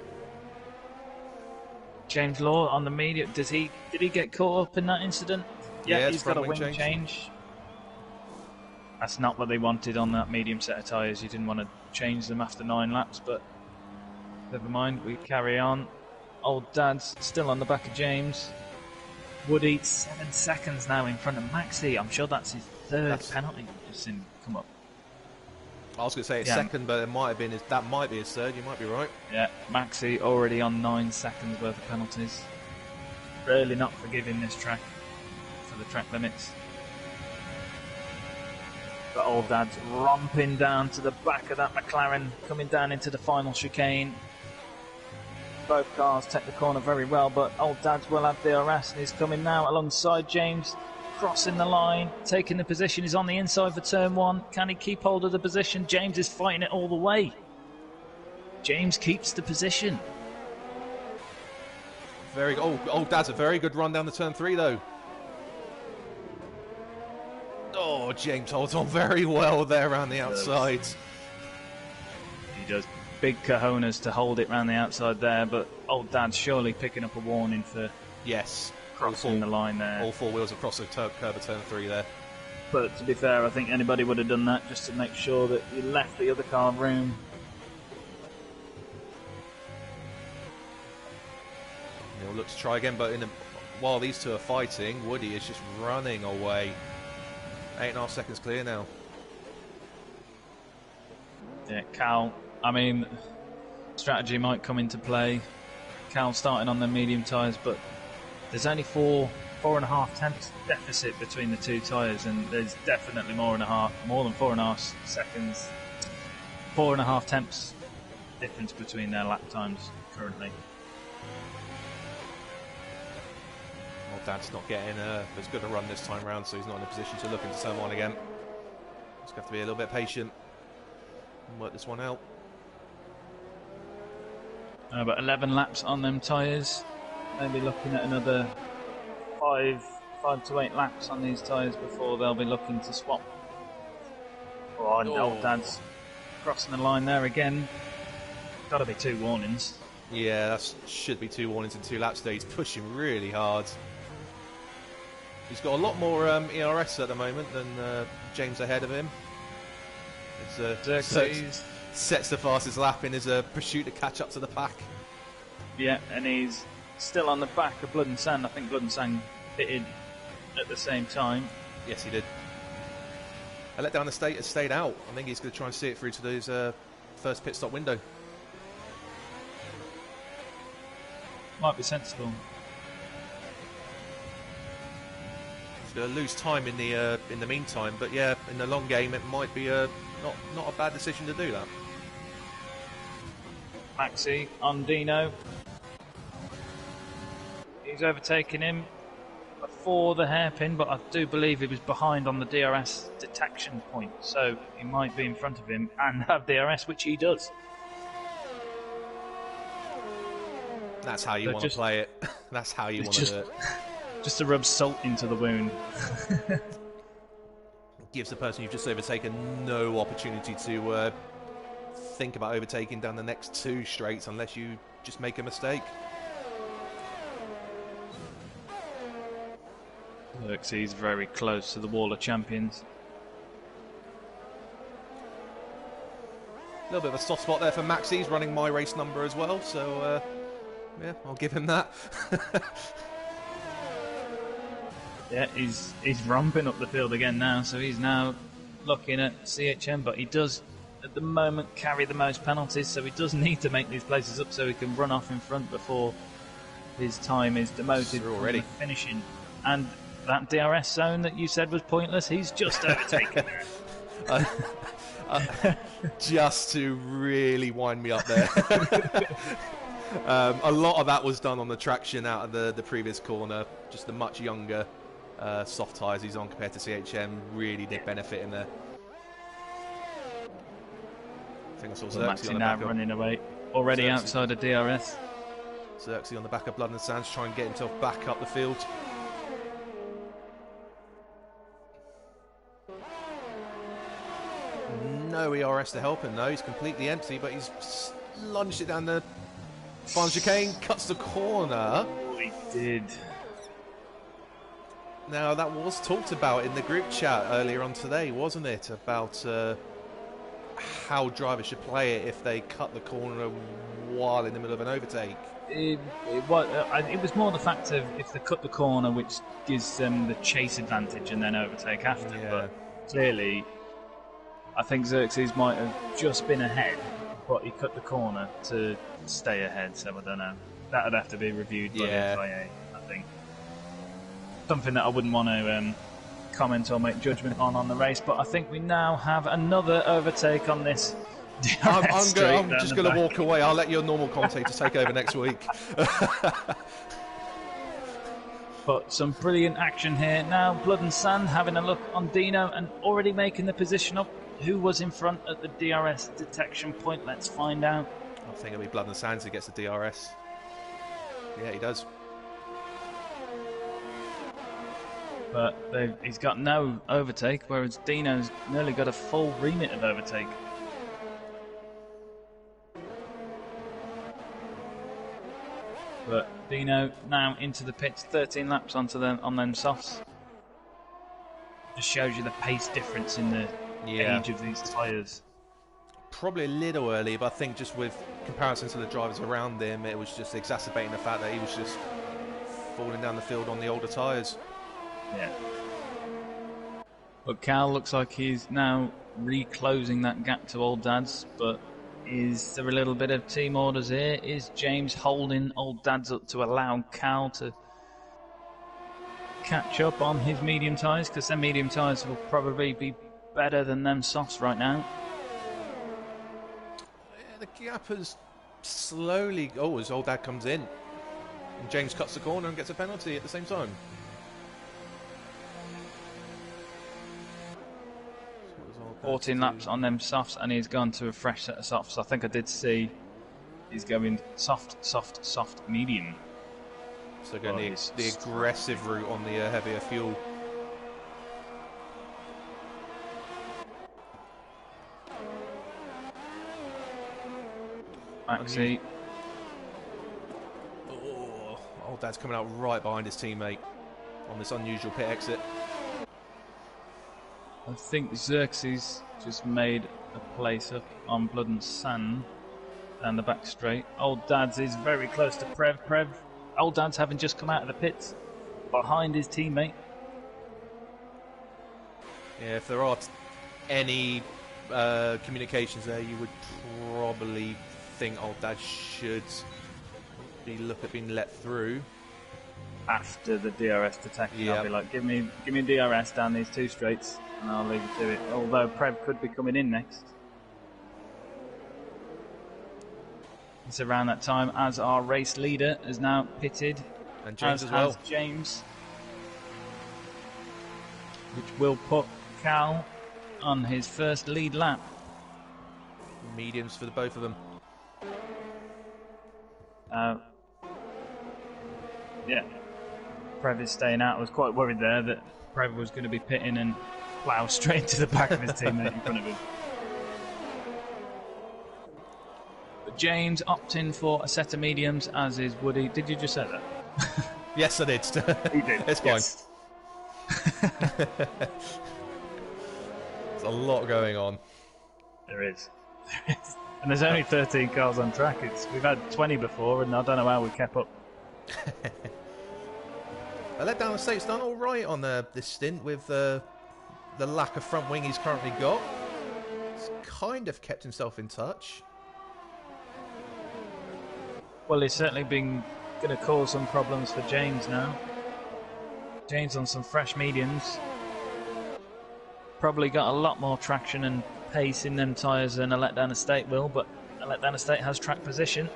James Law on the media. Did he get caught up in that incident? Yeah, he's got a wing change. That's not what they wanted on that medium set of tyres. You didn't want to change them after 9 laps, but never mind. We carry on. Old Dad's still on the back of James. Woody 7 seconds now in front of Maxi. I'm sure that's his third penalty. Just seen come up. I was going to say it's second, but it might have been that might be his third. You might be right. Yeah, Maxi already on 9 seconds worth of penalties. Really not forgiving this track for the track limits. But old Dad's romping down to the back of that McLaren, coming down into the final chicane. Both cars take the corner very well, but old Dad's will have DRS, and he's coming now alongside James, crossing the line, taking the position. He's on the inside for turn 1. Can he keep hold of the position? James is fighting it all the way. James keeps the position. Very good. Oh, old Dad's a very good run down the turn 3 though. Oh, James holds on very well there around the outside. He does. Big cojones to hold it around the outside there, but old Dad's surely picking up a warning for crossing the line there. All 4 wheels across the curve of turn 3 there. But to be fair, I think anybody would have done that just to make sure that you left the other car room. He'll look to try again, but while these two are fighting, Woody is just running away. 8.5 seconds clear now. Yeah, Cal. I mean, strategy might come into play. Cal starting on the medium tyres, but there's only 4.5 tenths deficit between the 2 tyres, and there's definitely more than 4.5 seconds, 4.5 tenths difference between their lap times currently. Well, Dad's not getting as good a run this time round, so he's not in a position to look into turn 1 again. Just have to be a little bit patient and work this one out. But 11 laps on them tyres. Maybe looking at another 5 to 8 laps on these tyres before they'll be looking to swap. Oh, and old Dad's crossing the line there again. Got to be 2 warnings. Yeah, that should be 2 warnings in 2 laps today. He's pushing really hard. He's got a lot more ERS at the moment than James ahead of him. Sets the fastest lap in his pursuit to catch up to the pack. Yeah, and he's still on the back of Blood and Sand. I think Blood and Sand pitted at the same time. Yes, he did. let down the has stayed out. I think he's going to try and see it through to his first pit stop window. Might be sensible. He's going to lose time in the meantime, but yeah, in the long game, it might be not a bad decision to do that. Maxi on Dino. He's overtaken him before the hairpin, but I do believe he was behind on the DRS detection point, so he might be in front of him and have DRS, which he does. That's how you want to play it. That's how you want to do it. Just to rub salt into the wound. Gives the person you've just overtaken no opportunity to think about overtaking down the next 2 straights unless you just make a mistake. Xerxes very close to the wall of champions. A little bit of a soft spot there for Max. He's running my race number as well, so yeah, I'll give him that. Yeah, he's ramping up the field again now, so he's now looking at CHM, but he does at the moment carry the most penalties, so he does need to make these places up so he can run off in front before his time is demoted already finishing. And that DRS zone that you said was pointless, he's just overtaken it. Just to really wind me up there. A lot of that was done on the traction out of the previous corner. Just the much younger soft tyres he's on compared to CHM really did benefit him there. I think I saw Xerxes now running away, already Xerxes outside of DRS. Xerxes on the back of Blood and Sands, trying to get himself back up the field. No ERS to help him though, he's completely empty, but he's lunged it down the final chicane, cuts the corner. Oh, he did. Now that was talked about in the group chat earlier on today, wasn't it? About how drivers should play it if they cut the corner while in the middle of an overtake. It was more the fact of if they cut the corner, which gives them the chase advantage and then overtake after. Yeah. But clearly, I think Xerxes might have just been ahead, but he cut the corner to stay ahead, so I don't know. That would have to be reviewed by the FIA, I think. Something that I wouldn't want to comment or make judgment on the race, but I think we now have another overtake on this. I'm just going to walk away. I'll let your normal commentator take over next week. But some brilliant action here. Now Blood and Sand having a look on Dino and already making the position up. Who was in front at the DRS detection point? Let's find out. I think it'll be Blood and Sands who gets the DRS. Yeah, he does. But he's got no overtake, whereas Dino's nearly got a full remit of overtake. But Dino now into the pits, 13 laps onto them on them softs. Just shows you the pace difference in the age of these tyres. Probably a little early, but I think just with comparison to the drivers around him, it was just exacerbating the fact that he was just falling down the field on the older tyres. Yeah. But Cal looks like he's now reclosing that gap to Old Dad's, but is there a little bit of team orders here? Is James holding Old Dad's up to allow Cal to catch up on his medium tyres? Because their medium tyres will probably be better than them softs right now. Yeah, the gap has slowly... Oh, as Old Dad comes in. And James cuts the corner and gets a penalty at the same time. 14 laps on them softs, and he's gone to a fresh set of softs. I think I did see he's going soft, soft, soft, medium. So going the aggressive route on the heavier fuel. Maxi. Oh, Old Dad's coming out right behind his teammate on this unusual pit exit. I think Xerxes just made a place up on Blood and Sand down the back straight. Old Dad's is very close to Prev. Old Dad's having just come out of the pits behind his teammate. Yeah, if there are any communications there, you would probably think Old Dad should look at being let through. After the DRS detection, Yeah. I'll be like, give me DRS down these 2 straights, and I'll leave you to it. Although Prev could be coming in next. It's around that time as our race leader is now pitted, And James as well. James, which will put Cal on his first lead lap. Mediums for the both of them. Yeah, Prev is staying out. I was quite worried there that Prev was going to be pitting and plough straight to the back of his teammate in front of him. But James opting for a set of mediums, as is Woody. Did you just say that? Yes, I did. He did. It's fine. Yes. There's a lot going on. There is. And there's only 13 cars on track. We've had 20 before, and I don't know how we kept up. I let down the state's done all right on this stint with the lack of front wing he's currently got. He's kind of kept himself in touch. Well, it's certainly been going to cause some problems for James now. James on some fresh mediums. Probably got a lot more traction and pace in them tyres than a letdown estate will, but a letdown estate has track position.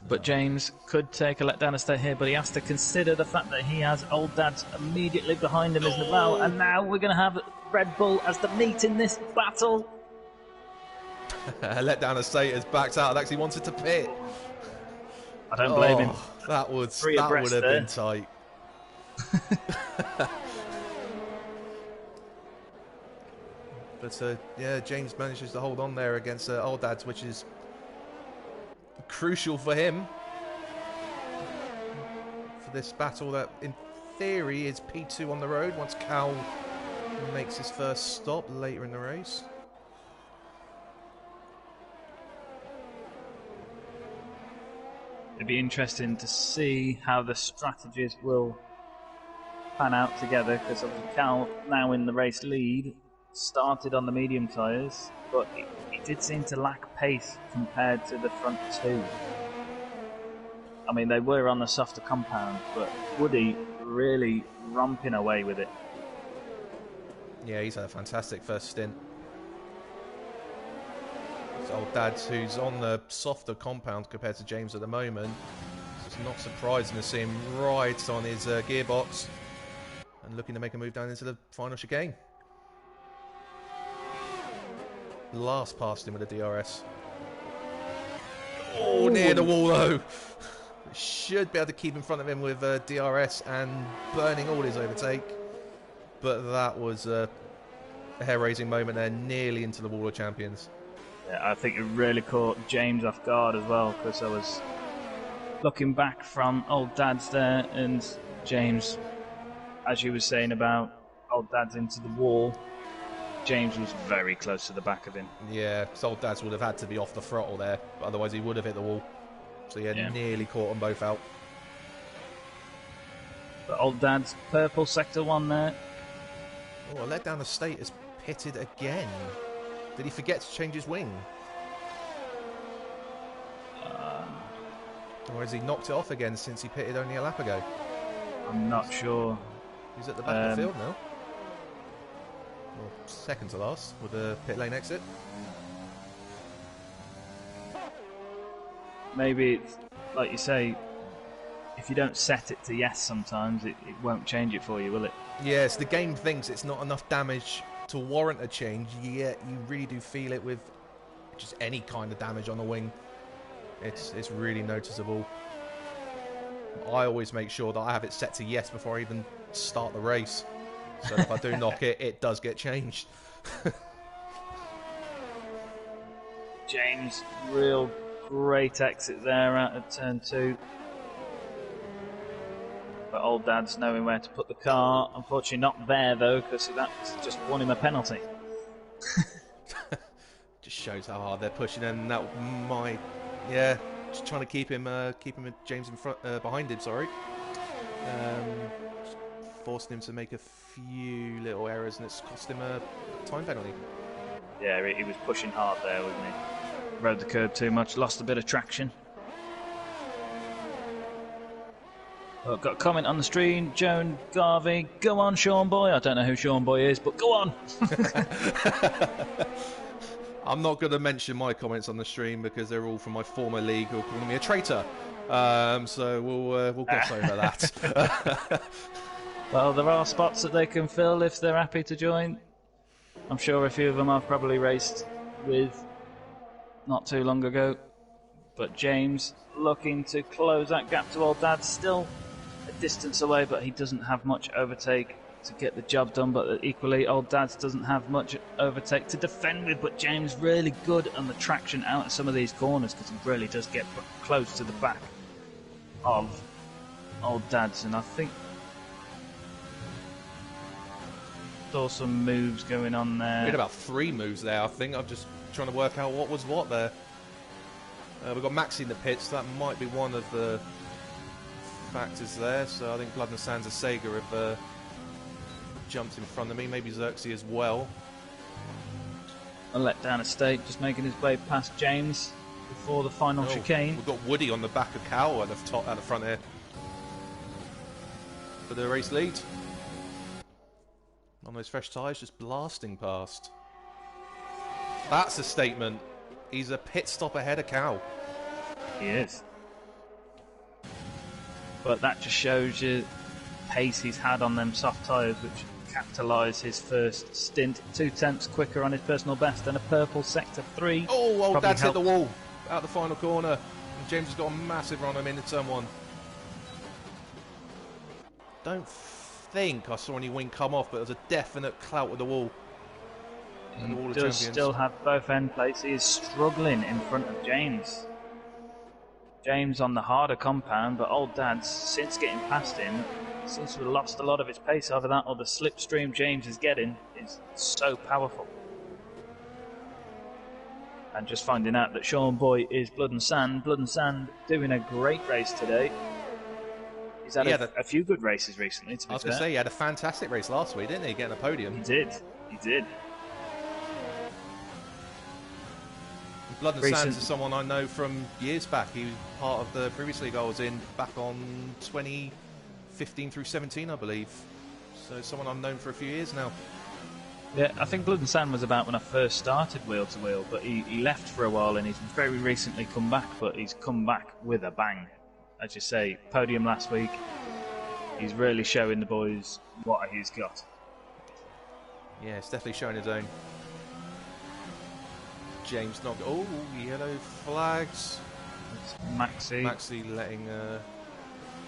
But James could take a letdown estate here, but he has to consider the fact that he has Old Dad's immediately behind him as well. And now we're going to have Red Bull as the meat in this battle. Letdown estate has backed out and actually wanted to pit. I don't blame him. That would have been tight. But yeah, James manages to hold on there against Old Dad's, which is crucial for him for this battle that in theory is P2 on the road once Cal makes his first stop later in the race. It'd be interesting to see how the strategies will pan out together, because obviously Cal, now in the race lead, started on the medium tyres, but he did seem to lack pace compared to the front 2. I mean, they were on the softer compound, but Woody really romping away with it. Yeah, he's had a fantastic first stint. It's Old Dad's, who's on the softer compound compared to James at the moment. So it's not surprising to see him right on his gearbox and looking to make a move down into the final chicane. Last past him with a DRS. Oh, near the wall though. Should be able to keep in front of him with DRS and burning all his overtake. But that was a hair-raising moment there, nearly into the wall of champions. Yeah, I think it really caught James off guard as well, because I was looking back from Old Dad's there, and James, as you were saying about Old Dad's into the wall, James was very close to the back of him. Yeah, Old Dad's would have had to be off the throttle there, otherwise he would have hit the wall. So yeah, nearly caught them both out. But Old Dad's purple sector 1 there. Oh, let down the state has pitted again. Did he forget to change his wing? Or has he knocked it off again since he pitted only a lap ago? I'm not sure. He's at the back of the field now. Well, second to last with a pit lane exit. Maybe it's, like you say, if you don't set it to yes sometimes, it won't change it for you, will it? Yes, the game thinks it's not enough damage to warrant a change, yet you really do feel it with just any kind of damage on the wing. It's really noticeable. I always make sure that I have it set to yes before I even start the race. So if I do knock it, it does get changed. James, real great exit there out of turn 2. But Old Dad's knowing where to put the car. Unfortunately not there though, because that just won him a penalty. Just shows how hard they're pushing, and that might, yeah, just trying to keep him James in front, behind him. Sorry, forcing him to make a few little errors, and it's cost him a time penalty. Yeah, he was pushing hard there, wasn't he? Rode the curb too much, lost a bit of traction. I've got a comment on the stream. Joan Garvey, go on, Sean Boy. I don't know who Sean Boy is, but go on. I'm not going to mention my comments on the stream because they're all from my former league who are calling me a traitor. So we'll gloss over that. Well, there are spots that they can fill if they're happy to join. I'm sure a few of them I've probably raced with not too long ago. But James looking to close that gap to Old Dad, still a distance away, but he doesn't have much overtake to get the job done. But equally, Old Dad's doesn't have much overtake to defend with. But James really good on the traction out of some of these corners because he really does get close to the back of Old Dad's. And I think saw some moves going on there. We had about 3 moves there, I think. I'm just trying to work out what was what there. We've got Maxi in the pits, so that might be one of the factors there. So I think Blood and Sands and Sega have jumped in front of me, maybe Xerxes as well. A letdown estate, just making his way past James before the final chicane. We've got Woody on the back of Cow at the top, at the front here for the race lead. On those fresh tyres, just blasting past. That's a statement. He's a pit stop ahead of Cow. He is. But that just shows you the pace he's had on them soft tyres, which capitalised his first stint. 2/10 quicker on his personal best and a purple sector 3. Oh, Old Dad's hit the wall out the final corner. And James has got a massive run him into turn 1. Don't think I saw any wing come off, but there was a definite clout with the wall. And the wall does still have both end plates. He is struggling in front of James. James on the harder compound, but Old Dad's, since getting past him, seems to have lost a lot of his pace over that, or the slipstream James is getting is so powerful. And just finding out that Sean Boy is Blood and Sand. Blood and Sand doing a great race today. He's had a few good races recently, to be fair. I was going to say, he had a fantastic race last week, didn't he? Getting a podium. He did. He did. Blood and Sands is someone I know from years back. He was part of the previous league I was in back on 2015 through 17, I believe. So someone I've known for a few years now. Yeah, I think Blood and Sand was about when I first started Wheel to Wheel, but he left for a while and he's very recently come back, but he's come back with a bang. As you say, podium last week. He's really showing the boys what he's got. Yeah, it's definitely showing his own. James not. Oh, yellow flags. It's Maxi. Maxi letting.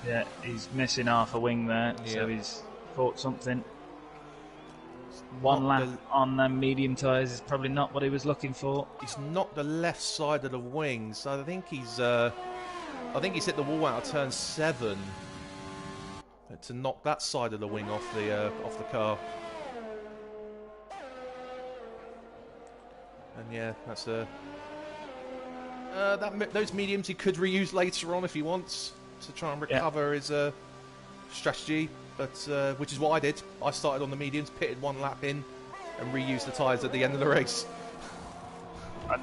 Yeah, he's missing half a wing there, so he's caught something. One lap on them medium tyres is probably not what he was looking for. He's knocked the left side of the wing, so I think he's hit the wall out of turn 7 to knock that side of the wing off the car. And yeah, that's those mediums he could reuse later on if he wants to try and recover his strategy. But which is what I did. I started on the mediums, pitted 1 lap in, and reused the tyres at the end of the race.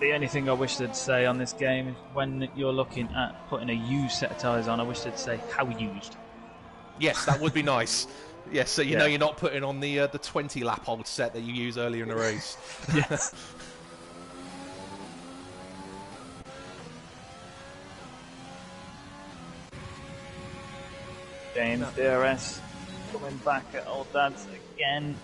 The only thing I wish they'd say on this game is when you're looking at putting a used set of tyres on, I wish they'd say how used. Yes, that would be nice. Yes, so you know you're not putting on the 20 lap old set that you used earlier in the race. Yes. James DRS coming back at Old Dad's again.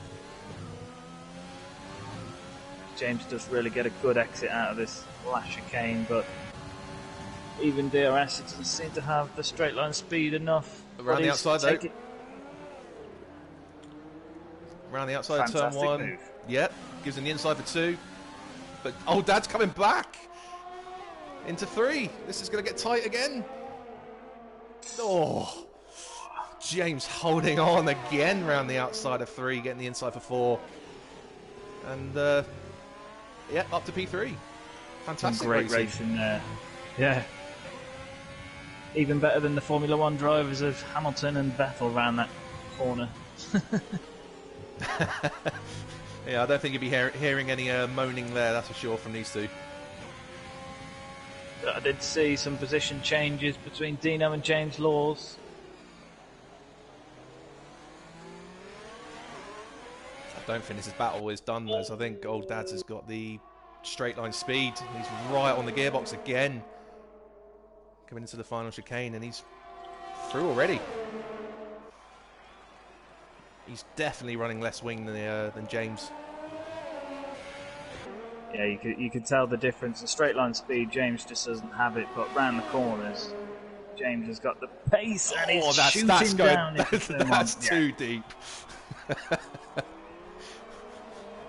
James does really get a good exit out of this last chicane, but even DRS, it doesn't seem to have the straight line speed enough. Around the outside though. Around the outside of turn 1. Move. Yep, gives him the inside for 2. But Old Dad's coming back into 3. This is going to get tight again. Oh, James holding on again round the outside of 3, getting the inside for 4. And up to P3. Fantastic great racing there. Yeah. Even better than the Formula 1 drivers of Hamilton and Vettel around that corner. Yeah, I don't think you'd be hearing any moaning there, that's for sure, from these two. I did see some position changes between Dino and James Laws. I don't think this battle is done, as I think Old Dads has got the straight line speed. He's right on the gearbox again. Coming into the final chicane, and he's through already. He's definitely running less wing than James. Yeah, you could tell the difference. The straight line speed, James just doesn't have it, but round the corners, James has got the pace and he's shooting down. That's too deep.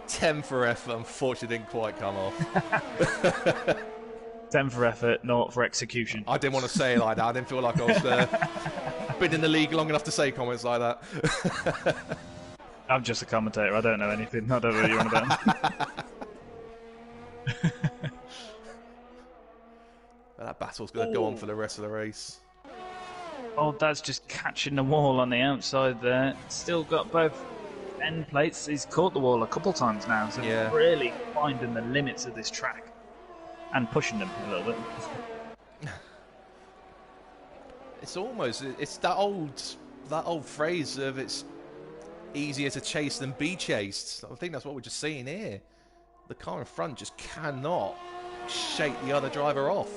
10 for effort, unfortunately didn't quite come off. 10 for effort, 0 for execution. I didn't want to say it like that. I didn't feel like I was been in the league long enough to say comments like that. I'm just a commentator. I don't know anything. I don't know what you're on about. That battle's going to go on for the rest of the race. Old Dad's just catching the wall on the outside there. Still got both end plates. He's caught the wall a couple times now, so yeah, really finding the limits of this track and pushing them a little bit. It's that old phrase of it's easier to chase than be chased. I think that's what we're just seeing here. The car in front just cannot shake the other driver off.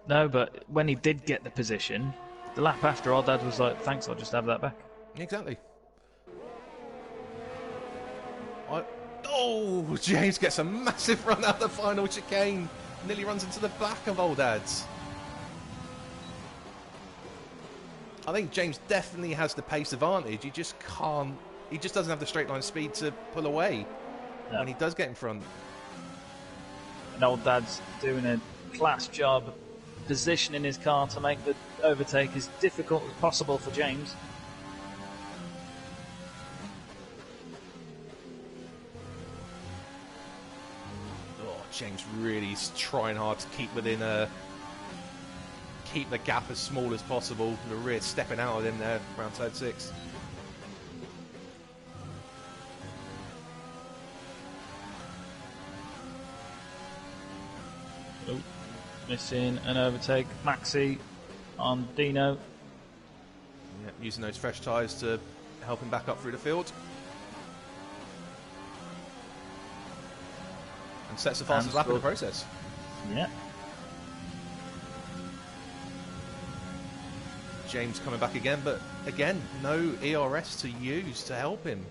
No, but when he did get the position, the lap after, Old Dad was like, thanks, I'll just have that back. Exactly. Oh, James gets a massive run out the final chicane. Nearly runs into the back of Old Dad's. I think James definitely has the pace advantage. He just doesn't have the straight line speed to pull away when he does get in front. And Old Dad's doing a class job positioning his car to make the overtake as difficult as possible for James. Oh, James really is trying hard to keep keep the gap as small as possible. The rear stepping out of him there around turn 6. Oh, missing an overtake. Maxi on Dino. Yeah, using those fresh tyres to help him back up through the field. And sets the fastest lap in the process. Yeah. James coming back again, but again, no ERS to use to help him.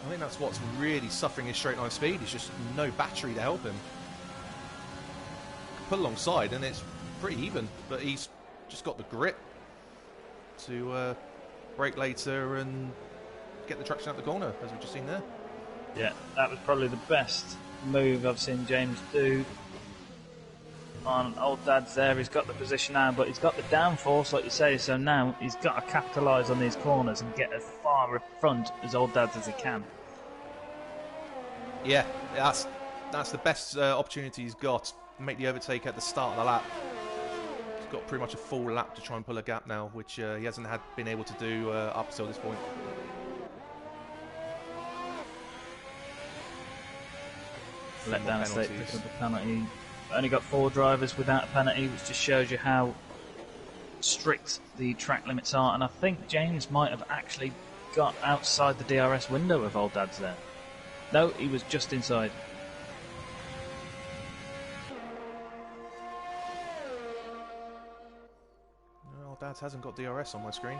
I think that's what's really suffering his straight line speed. It's just no battery to help him. Put alongside and it's pretty even, but he's just got the grit to brake later and get the traction out the corner, as we've just seen there. Yeah, that was probably the best move I've seen James do on Old Dad's there. He's got the position now, but he's got the downforce, like you say, so now he's got to capitalise on these corners and get as far up front as Old Dad's as he can. Yeah, that's the best opportunity he's got. Make the overtake at the start of the lap. He's got pretty much a full lap to try and pull a gap now, which he hasn't been able to do up until this point. Let down a state because of the penalty. Only got 4 drivers without a penalty, which just shows you how strict the track limits are. And I think James might have actually got outside the DRS window of Old Dad's there. No, he was just inside. No, Old Dad's hasn't got DRS on my screen.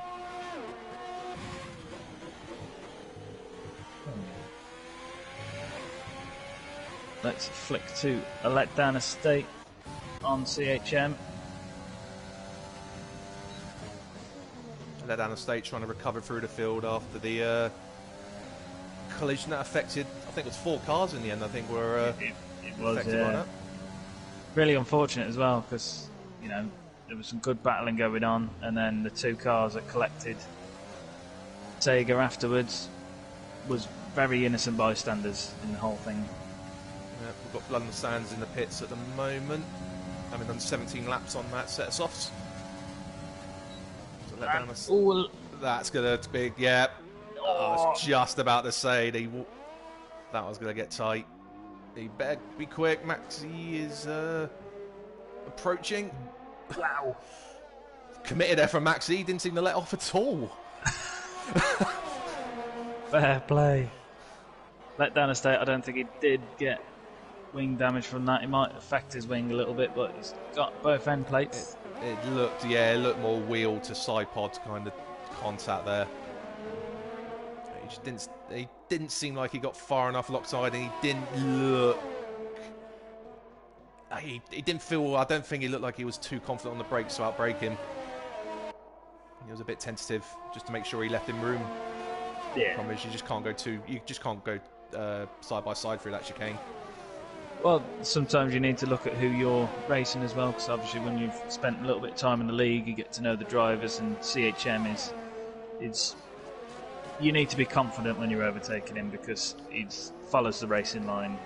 Let's flick to a letdown estate on CHM. Let down the state trying to recover through the field after the collision that affected, I think it was 4 cars in the end, I think were it was, affected by that. Really unfortunate as well, because, you know, there was some good battling going on, and then the 2 cars that collected Sega afterwards was very innocent bystanders in the whole thing. Yeah, we've got blood on the sands in the pits at the moment, having done 17 laps on that set of softs. So let down That's going to be, yeah. I was just about to say that was going to get tight. He better be quick. Maxi is approaching. Wow. Committed there from Maxi. Didn't seem to let off at all. Fair play. Let down a state. I don't think he did get wing damage from that. It might affect his wing a little bit, but he's got both end plates. It looked more wheel to side pod kind of contact there. He didn't seem like he got far enough lockside, and he didn't look. He didn't feel. I don't think he looked like he was too confident on the brakes to outbrake him. He was a bit tentative, just to make sure he left him room. Yeah. Problem is, you just can't go side by side through that chicane. Well, sometimes you need to look at who you're racing as well, because obviously when you've spent a little bit of time in the league, you get to know the drivers, and CHM is you need to be confident when you're overtaking him, because he follows the racing line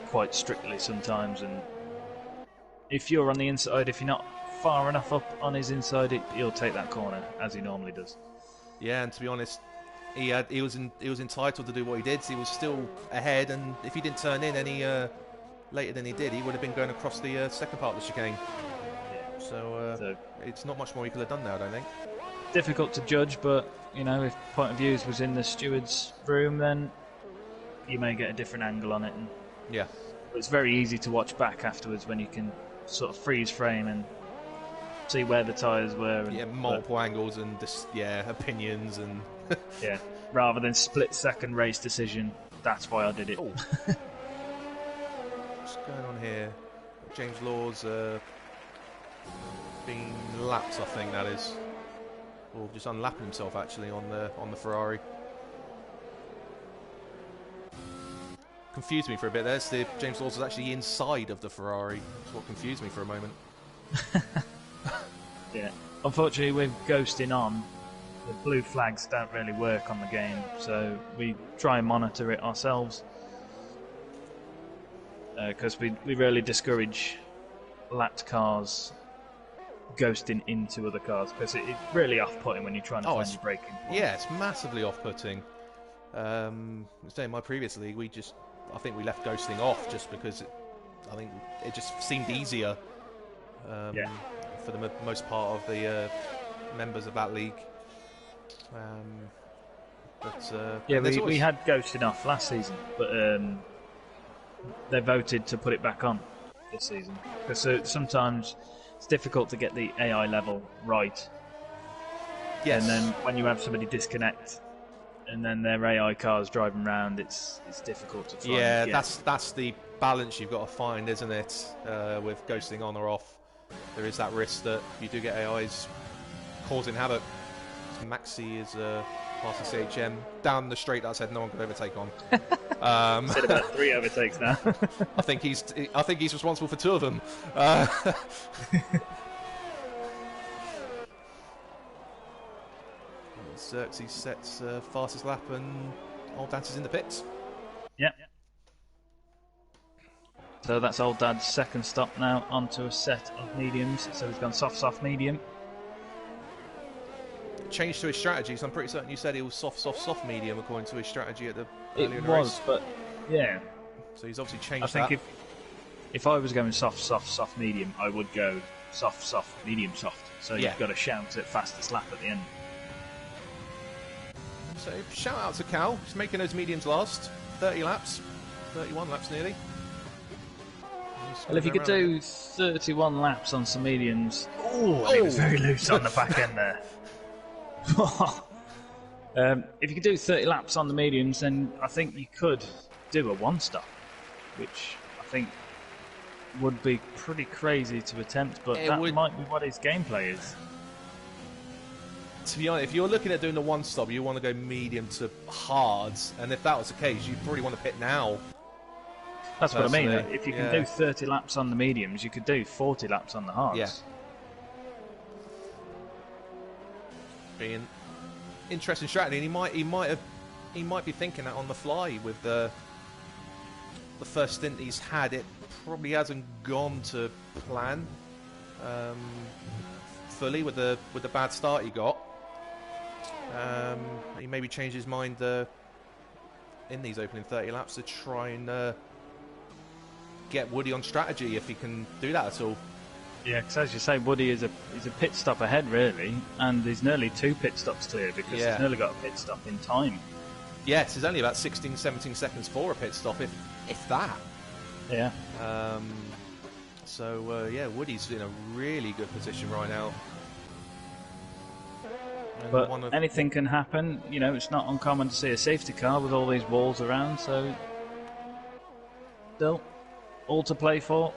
quite strictly sometimes, and if you're on the inside, if you're not far enough up on his inside, he'll take that corner as he normally does. Yeah, and to be honest, he was entitled to do what he did. So he was still ahead, and if he didn't turn in any later than he did, he would have been going across the second part of the chicane. Yeah. So it's not much more he could have done there, I don't think. Difficult to judge, but you know, if point of views was in the steward's room, then you may get a different angle on it. And yeah, it's very easy to watch back afterwards when you can sort of freeze frame and see where the tyres were. And, yeah, multiple angles and opinions and yeah, rather than split-second race decision. That's why I did it. What's going on here? James Law's been lapped, I think that is, or just unlapping himself actually on the Ferrari. Confused me for a bit there. So James Law's was actually inside of the Ferrari. That's what confused me for a moment. Yeah, unfortunately with ghosting on, the blue flags don't really work on the game, so we try and monitor it ourselves, because we really discourage lapped cars ghosting into other cars, because it's really off-putting when you're trying to find your braking point. Yeah, it's massively off-putting. In my previous league, I think we left ghosting off just because I think it just seemed easier for the most part of the members of that league. We had ghosting off last season, but they voted to put it back on this season, because sometimes it's difficult to get the AI level right. Yes. And then when you have somebody disconnect and then their AI car's driving around, it's difficult to try. Yeah, that's the balance you've got to find, isn't it? With ghosting on or off, there is that risk that you do get AIs causing havoc. So Maxi is passing CHM down the straight that I said no one could overtake on. Said about 3 overtakes now. I think he's responsible for 2 of them. Xerxes sets fastest lap, and Old Dad is in the pits. Yep. So that's Old Dad's second stop now, onto a set of mediums. So he's gone soft, medium. Changed to his strategy, so I'm pretty certain you said he was soft, medium according to his strategy at the earlier in the was, race. but yeah. So he's obviously changed that. I think if I was going soft, medium, I would go soft, medium, soft. So you've got to shout at fastest lap at the end. So shout out to Cal. He's making those mediums last. 30 laps. 31 laps nearly. Well, if you could do 31 laps on some mediums... He was very loose on the back end there. If you could do 30 laps on the mediums, then I think you could do a one-stop, which I think would be pretty crazy to attempt, but might be what his gameplay is. To be honest, if you're looking at doing the one-stop, you want to go medium to hard, and if that was the case, you'd probably want to pit now. That's what I mean. If you can do 30 laps on the mediums, you could do 40 laps on the hards. Yeah. Being interesting strategy, and he might be thinking that on the fly with the first stint he's had. It probably hasn't gone to plan fully with the bad start he got. He maybe changed his mind in these opening 30 laps to try and get Woody on strategy, if he can do that at all. Yeah, because as you say, Woody is a pit stop ahead, really, and he's nearly 2 pit stops clear because he's nearly got a pit stop in time. Yes, there's only about 16, 17 seconds for a pit stop, if that. Yeah. Yeah, Woody's in a really good position right now. And but anything can happen. You know, it's not uncommon to see a safety car with all these walls around, so still, all to play for.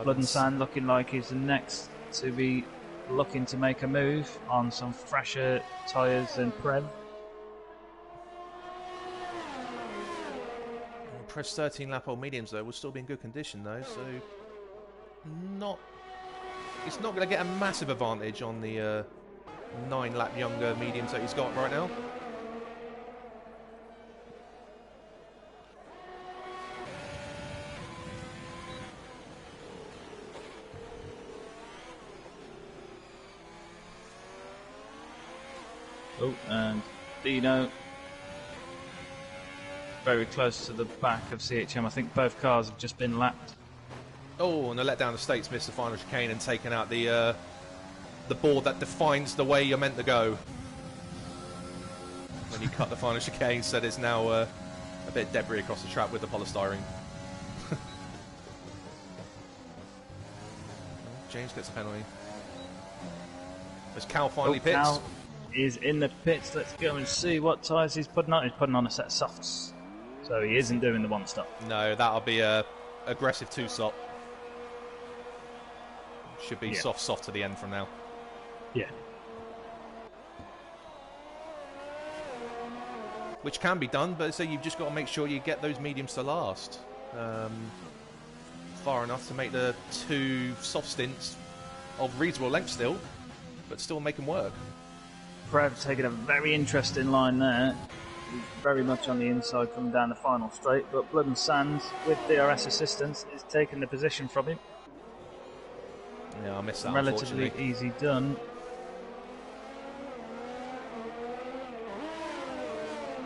Blood and Sand looking like he's the next to be looking to make a move on some fresher tyres than Prev. Press 13 lap old mediums though will still be in good condition though, so it's not going to get a massive advantage on the 9 lap younger mediums that he's got right now. Oh, and Dino very close to the back of CHM. I think both cars have just been lapped. Oh, and the letdown of States missed the final chicane and taken out the board that defines the way you're meant to go when you cut the final chicane. So there's now a bit of debris across the track with the polystyrene. James gets a penalty. As Cal finally pits. Cal is in the pits. Let's go and see what tyres he's putting on. He's putting on a set of softs, so he isn't doing the one stop. No, that'll be a aggressive 2-stop. Should be soft to the end from now. Yeah. Which can be done, but so you've just got to make sure you get those mediums to last far enough to make the 2 soft stints of reasonable length still, but still make them work. Prev taking a very interesting line there. He's very much on the inside coming down the final straight, but Blood and Sand, with DRS assistance, is taking the position from him. Yeah, I missed that. Relatively easy done.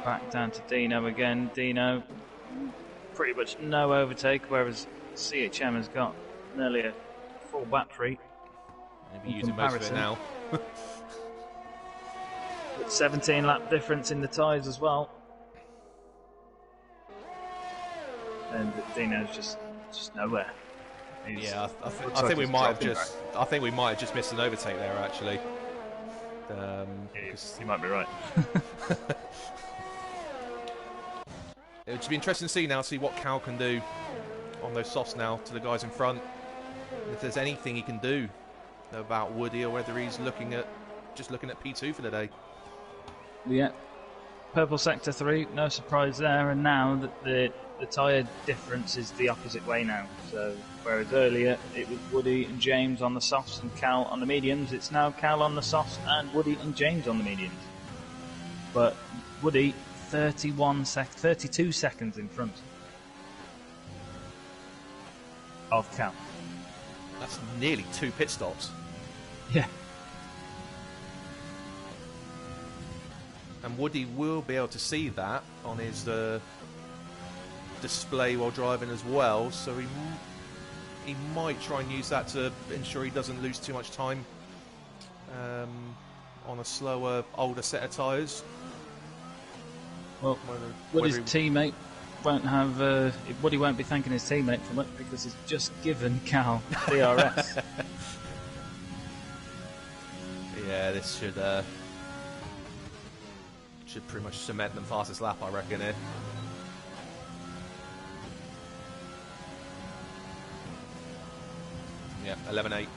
Back down to Dino again. Dino, pretty much no overtake, whereas CHM has got nearly a full battery. Maybe using most of it now. With 17 lap difference in the tyres as well. And Dino's just nowhere. Yeah, I think we might have just missed an overtake there actually. You might be right. It would be interesting to see what Cal can do on those softs now to the guys in front. If there's anything he can do about Woody, or whether he's just looking at P2 for the day. Yeah. Purple Sector 3, no surprise there, and now the tyre difference is the opposite way now. So whereas earlier it was Woody and James on the softs and Cal on the mediums, it's now Cal on the softs and Woody and James on the mediums. But Woody 32 seconds in front of Cal. That's nearly 2 pit stops. Yeah. And Woody will be able to see that on his display while driving as well, so he might try and use that to ensure he doesn't lose too much time on a slower, older set of tyres. Well, Woody's teammate won't have. Woody won't be thanking his teammate for much because he's just given Cal DRS. Yeah, this should pretty much cement them fastest lap, I reckon. Here. Yeah, 11.8.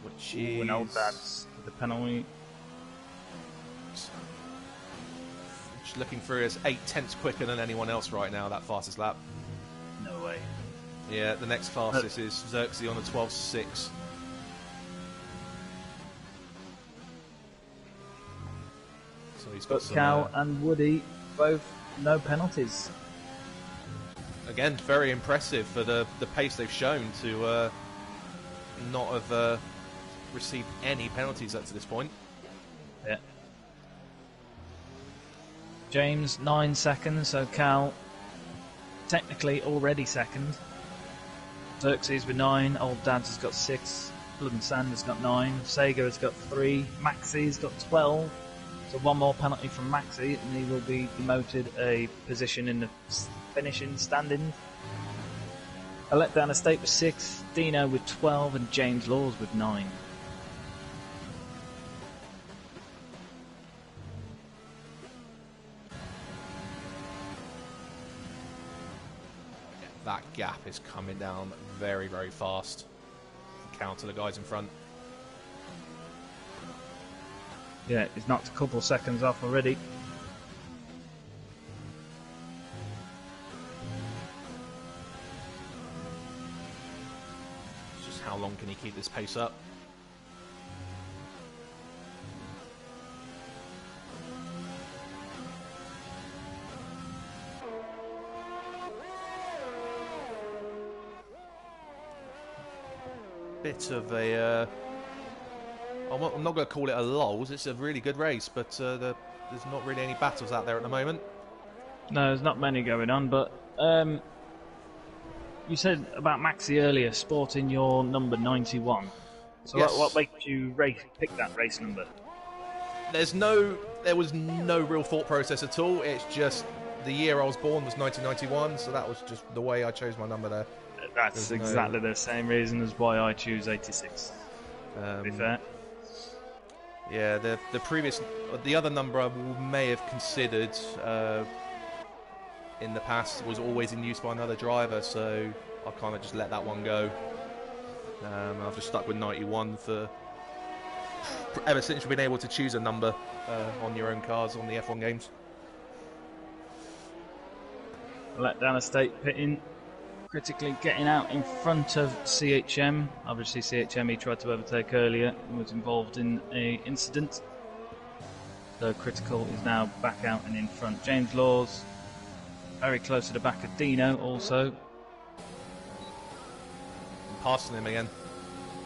Which is... an old dad's with the penalty. Just looking through is 8/10 quicker than anyone else right now, that fastest lap. No way. Yeah, the next fastest is Xerxes on the 12.6. So he's got some, Cal and Woody both no penalties. again, very impressive for the pace they've shown to not have received any penalties up to this point. Yeah. James, 9 seconds, so Cal technically already second. Xerxes with 9, Old Dad's has got 6, Blood and Sand has got 9, Sega has got 3, Maxie's got 12. So one more penalty from Maxie and he will be demoted a position in the finishing standings. A Letdown Estate with 6, Dino with 12 and James Laws with 9. That gap is coming down very, very fast. Counter the guys in front. Yeah, he's knocked a couple seconds off already. It's just how long can he keep this pace up? Bit of a I'm not going to call it a lulls, it's a really good race, but there's not really any battles out there at the moment. No, there's not many going on, but you said about Maxi earlier sporting your number 91. So yes. what makes you pick that race number? There was no real thought process at all. It's just the year I was born was 1991, so that was just the way I chose my number there. That's exactly the same reason as why I choose 86. To be fair. Yeah, the other number I may have considered in the past was always in use by another driver, so I kind of just let that one go. I've just stuck with 91 for ever since you've been able to choose a number on your own cars on the F1 games. Letdown Estate pitting, critically getting out in front of CHM. Obviously CHM he tried to overtake earlier and was involved in an incident. So Critical is now back out and in front. James Laws very close to the back of Dino also. I'm passing him again.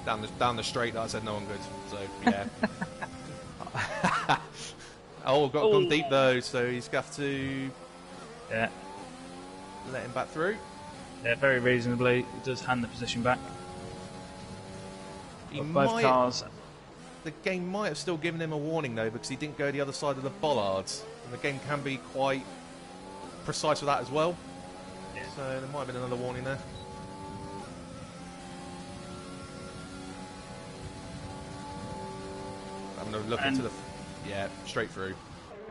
Down the straight that I said no one good. So yeah. Gone deep though, so he's got to let him back through. Yeah, very reasonably. He does hand the position back. Both cars. The game might have still given him a warning though, because he didn't go the other side of the bollards, and the game can be quite precise with that as well. Yeah. So there might have been another warning there. I'm going to look into the straight through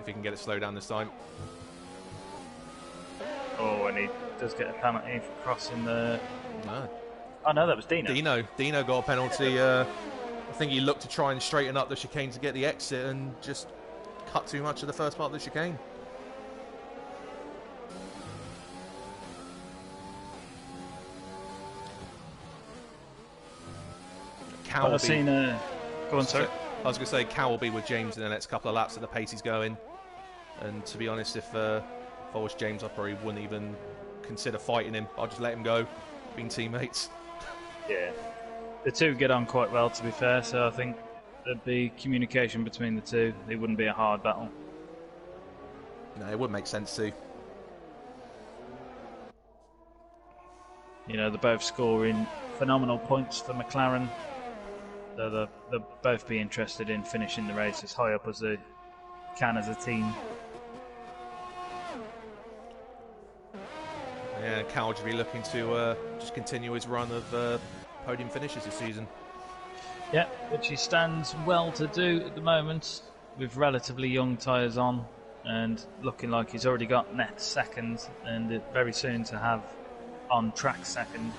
if he can get it slowed down this time. Oh, and he does get a penalty for crossing the... No. Oh no, that was Dino. Dino got a penalty. I think he looked to try and straighten up the chicane to get the exit and just cut too much of the first part of the chicane. I've seen go on, sorry. I was going to say Cal will be with James in the next couple of laps at the pace he's going. And to be honest, if I was James, I probably wouldn't even consider fighting him. I'll just let him go, being teammates. Yeah. The two get on quite well, to be fair, so I think there'd be communication between the two. It wouldn't be a hard battle. No, it would make sense to. You know, they're both scoring phenomenal points for McLaren. So they'll both be interested in finishing the race as high up as they can as a team. Yeah, Cal will be looking to just continue his run of podium finishes this season. Yeah, which he stands well to do at the moment, with relatively young tyres on, and looking like he's already got net second, and very soon to have on track second.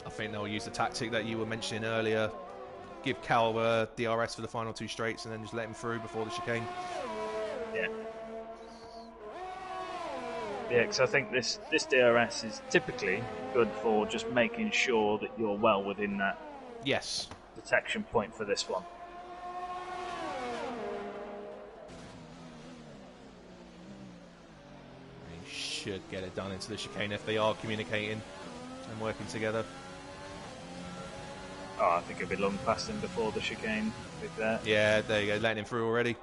I think they'll use the tactic that you were mentioning earlier. Give Cal DRS for the final two straights and then just let him through before the chicane. Yeah. Yeah, because I think this DRS is typically good for just making sure that you're well within that Yes. detection point for this one. They should get it done into the chicane if they are communicating and working together. Oh, I think it'll be long past him before the chicane. With that. Yeah, there you go, letting him through already.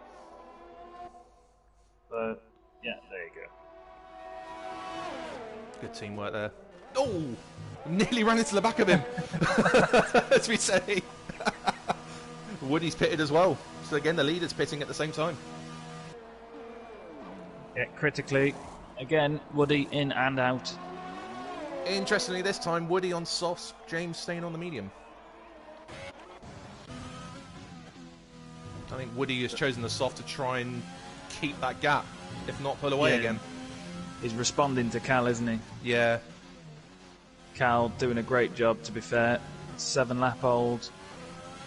But yeah, there you go. Good teamwork there. Oh! Nearly ran into the back of him, as we say. Woody's pitted as well. So again, the leader's pitting at the same time. Yeah, critically, again, Woody in and out. Interestingly, this time, Woody on softs, James staying on the medium. I think Woody has chosen the soft to try and keep that gap, if not pull away again. He's responding to Cal, isn't he? Yeah. Cal doing a great job, to be fair. 7 lap old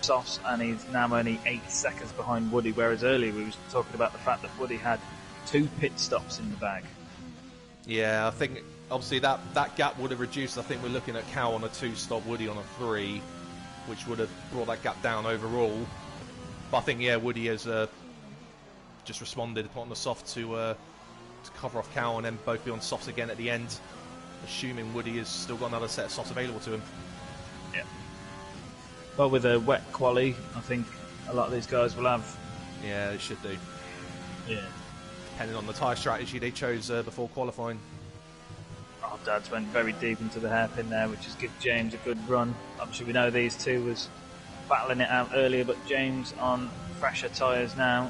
softs, and he's now only 8 seconds behind Woody, whereas earlier we were talking about the fact that Woody had 2 pit stops in the bag. Yeah, I think obviously that gap would have reduced. I think we're looking at Cal on a 2-stop, Woody on a 3, which would have brought that gap down overall. But I think, yeah, Woody has just responded on the soft to cover off Cal and then both be on softs again at the end, assuming Woody has still got another set of softs available to him. Yeah. Well, with a wet quali, I think a lot of these guys will have. Yeah, they should do. Yeah. Depending on the tyre strategy they chose before qualifying. Our dads went very deep into the hairpin there, which has given James a good run. Obviously, we know these two was battling it out earlier, but James on fresher tyres now.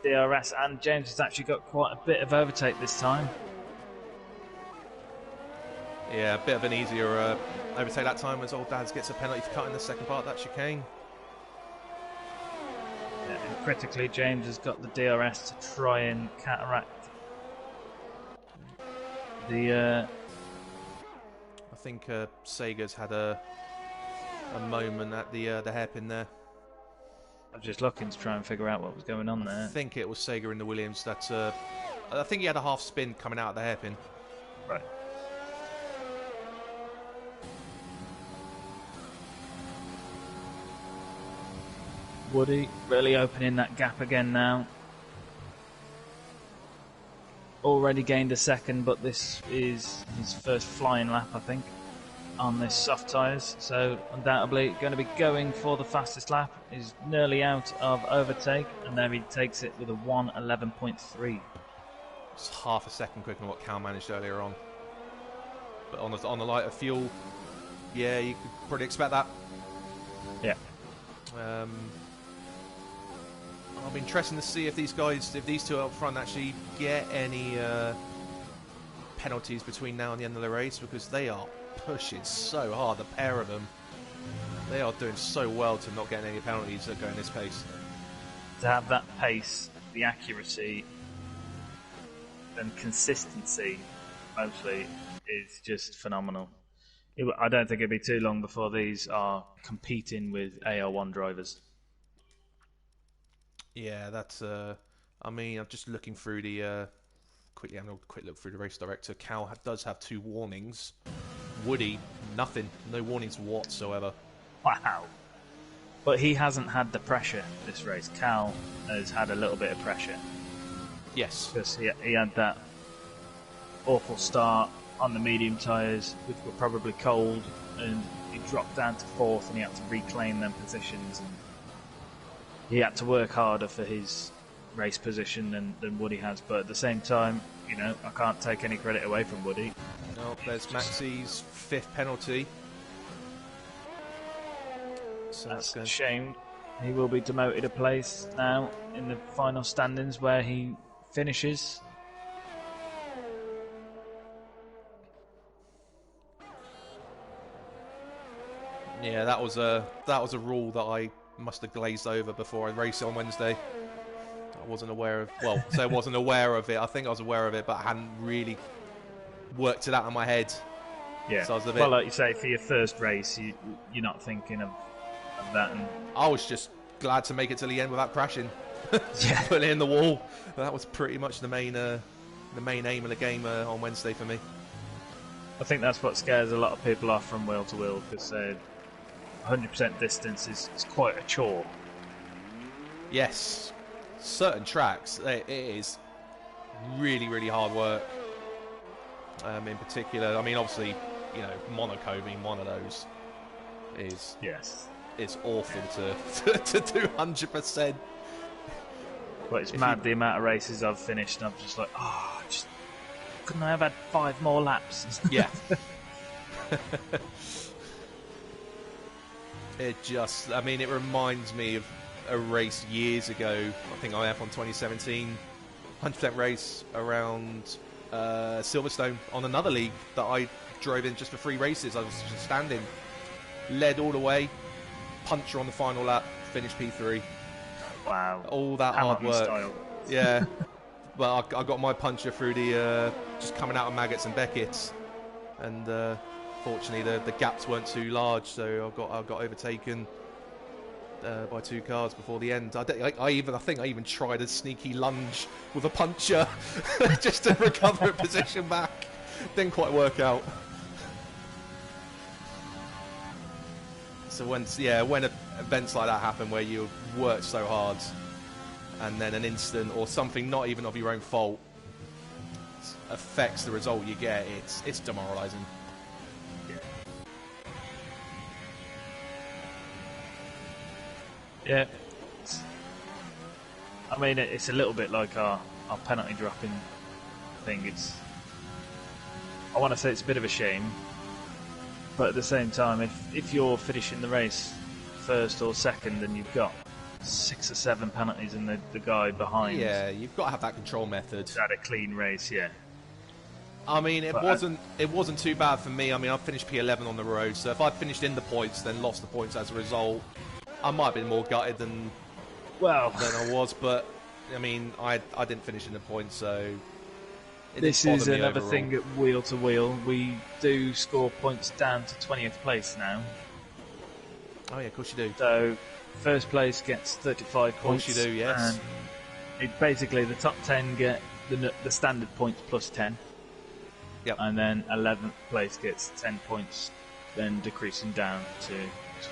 DRS and James has actually got quite a bit of overtake this time. Yeah, a bit of an easier overtake that time as old Dads gets a penalty for cutting the second part of that chicane. Yeah, and critically, James has got the DRS to try and counteract the. I think Sager's had a moment at the hairpin there. I was just looking to try and figure out what was going on there. I think it was Sager in the Williams that. I think he had a half spin coming out of the hairpin. Right. Woody really opening that gap again now. Already gained a second, but this is his first flying lap, I think, on this soft tyres. So undoubtedly going to be going for the fastest lap. He's nearly out of overtake, and there he takes it with a 1:11.3. It's half a second quicker than what Cal managed earlier on. But on the lighter fuel, yeah, you could probably expect that. Yeah. I'll be interested to see if these two up front actually get any penalties between now and the end of the race, because they are pushing so hard, the pair of them. They are doing so well to not get any penalties at going this pace. To have that pace, the accuracy and consistency mostly is just phenomenal. I don't think it'll be too long before these are competing with AL1 drivers. Yeah, that's. I mean, I'm just looking through the. Quickly having a quick look through the race director. Cal does have 2 warnings. Woody, nothing. No warnings whatsoever. Wow. But he hasn't had the pressure this race. Cal has had a little bit of pressure. Yes. Because he had that awful start on the medium tyres, which were probably cold, and he dropped down to 4th and he had to reclaim them positions. And he had to work harder for his race position than Woody has, but at the same time, you know, I can't take any credit away from Woody. No, there's Maxi's 5th penalty. So that's a shame. He will be demoted a place now in the final standings where he finishes. Yeah, that was a rule that I must have glazed over before I raced on Wednesday. I wasn't aware of. Well, so I wasn't aware of it. I think I was aware of it, but I hadn't really worked it out in my head. Yeah. So I was a bit. Well, like you say, for your first race, you're not thinking of that. And I was just glad to make it to the end without crashing. Yeah. Put it in the wall. That was pretty much the main the main aim of the game on Wednesday for me. I think that's what scares a lot of people off from wheel to wheel, because 100% distance is quite a chore. Yes, certain tracks, it is really, really hard work. In particular, I mean, obviously, you know, Monaco being one of those is awful to do 100%. But it's mad the amount of races I've finished, and I'm just like, couldn't I have had 5 more laps? Yeah. I mean, it reminds me of a race years ago. I think I have on 2017, 100% race around Silverstone on another league that I drove in just for 3 races. I was just standing, led all the way, puncher on the final lap, finished P3. Wow. All that hard work. Style. Yeah. Well, I got my puncher through the just coming out of Maggots and Beckett's, and fortunately the gaps weren't too large, so I got overtaken by 2 cars before the end. I think I even tried a sneaky lunge with a puncher just to recover a position back. Didn't quite work out. So when events like that happen where you work so hard and then an instant or something not even of your own fault affects the result you get, it's demoralising. Yeah. I mean, it's a little bit like our penalty dropping thing. I want to say it's a bit of a shame, but at the same time, if you're finishing the race first or second and you've got 6 or 7 penalties and the guy behind, yeah, you've got to have that control method. Had a clean race, yeah. I mean, it wasn't too bad for me. I mean, I finished P11 on the road, so if I'd finished in the points, then lost the points as a result, I might have been more gutted than I was. But I mean, I didn't finish in the points, so this is another thing at wheel to wheel. We do score points down to 20th place now. Oh yeah, of course you do. So first place gets 35 points. Of course you do, yes. And basically the top 10 get the standard points plus 10. Yep. And then 11th place gets 10 points, then decreasing down to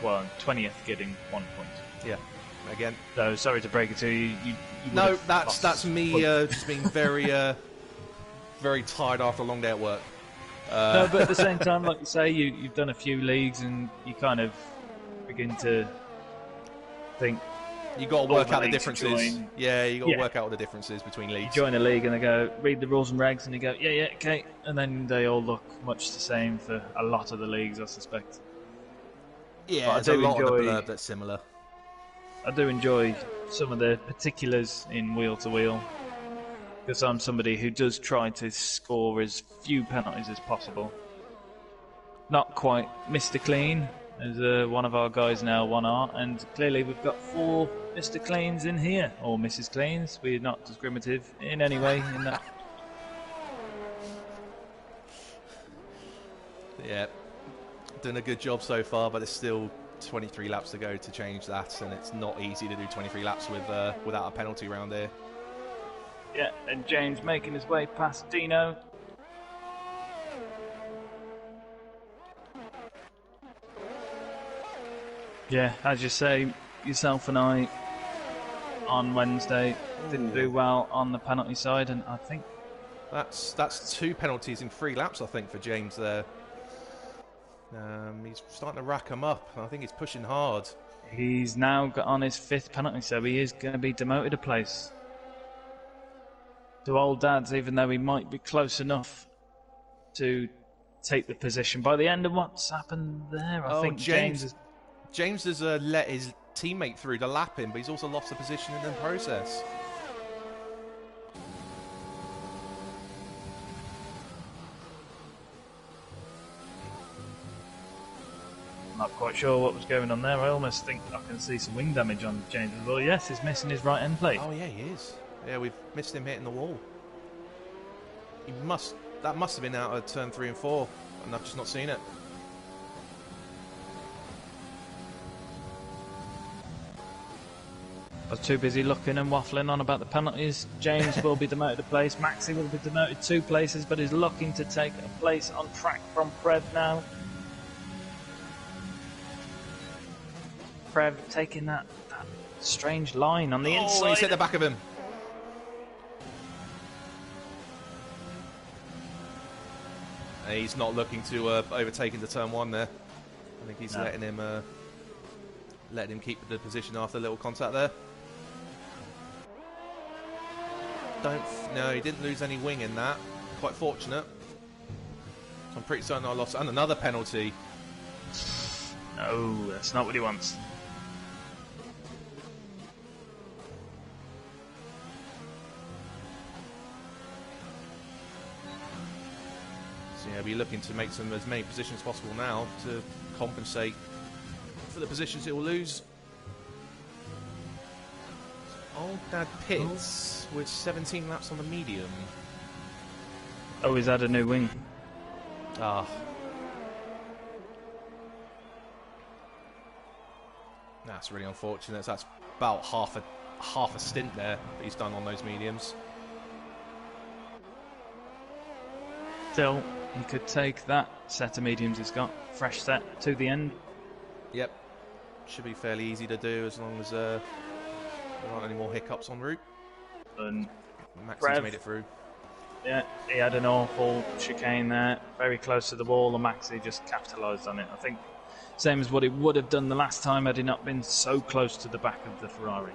20th getting 1 point. Yeah. Again. So sorry to break it to you. No, that's me just being very very tired after a long day at work. No, but at the same time, like you say, you've done a few leagues and you kind of begin to think. You got to work out the differences. Yeah, you got to work out the differences between leagues. You join a league and they go, read the rules and regs, and you go, yeah, okay, and then they all look much the same for a lot of the leagues, I suspect. Yeah, there's a lot of the blurb that's similar. I do enjoy some of the particulars in wheel to wheel, because I'm somebody who does try to score as few penalties as possible. Not quite Mr. Clean, as one of our guys in L1R, and clearly we've got 4 Mr. Cleans in here, or Mrs. Cleans. We're not discriminative in any way in that. Yeah. Doing a good job so far, but there's still 23 laps to go to change that, and it's not easy to do 23 laps without a penalty round here. Yeah, and James making his way past Dino. Yeah, as you say, yourself and I on Wednesday didn't do well on the penalty side, and I think that's 2 penalties in 3 laps, I think, for James there. He's starting to rack them up, and I think he's pushing hard. He's now got on his 5th penalty, so he is going to be demoted a place to old dads, even though he might be close enough to take the position. By the end of what's happened there, I think James has let his teammate through to lap him, but he's also lost the position in the process. Not quite sure what was going on there. I almost think I can see some wing damage on James as well. Yes, he's missing his right end plate. Oh yeah, he is. Yeah, we've missed him hitting the wall. That must have been out of turn 3 and 4, and I've just not seen it. I was too busy looking and waffling on about the penalties. James will be demoted a place. Maxi will be demoted 2 places, but is looking to take a place on track from Prev now. Prev taking that strange line on the inside. Oh, he's hit the back of him. He's not looking to overtake into turn 1 there. I think he's letting him keep the position after a little contact there. No, he didn't lose any wing in that. Quite fortunate. I'm pretty certain I lost. And another penalty. No, that's not what he wants. So yeah, be looking to make as many positions as possible now to compensate for the positions he will lose. Old Dad Pitts with 17 laps on the medium. Oh, he's had a new wing. Ah. That's really unfortunate. That's about half a stint there that he's done on those mediums. Still, he could take that set of mediums he's got, fresh set to the end. Yep. Should be fairly easy to do as long as there aren't any more hiccups en route. And Maxi's made it through. Yeah, he had an awful chicane there, very close to the wall, and Maxi just capitalised on it. I think same as what he would have done the last time had he not been so close to the back of the Ferrari.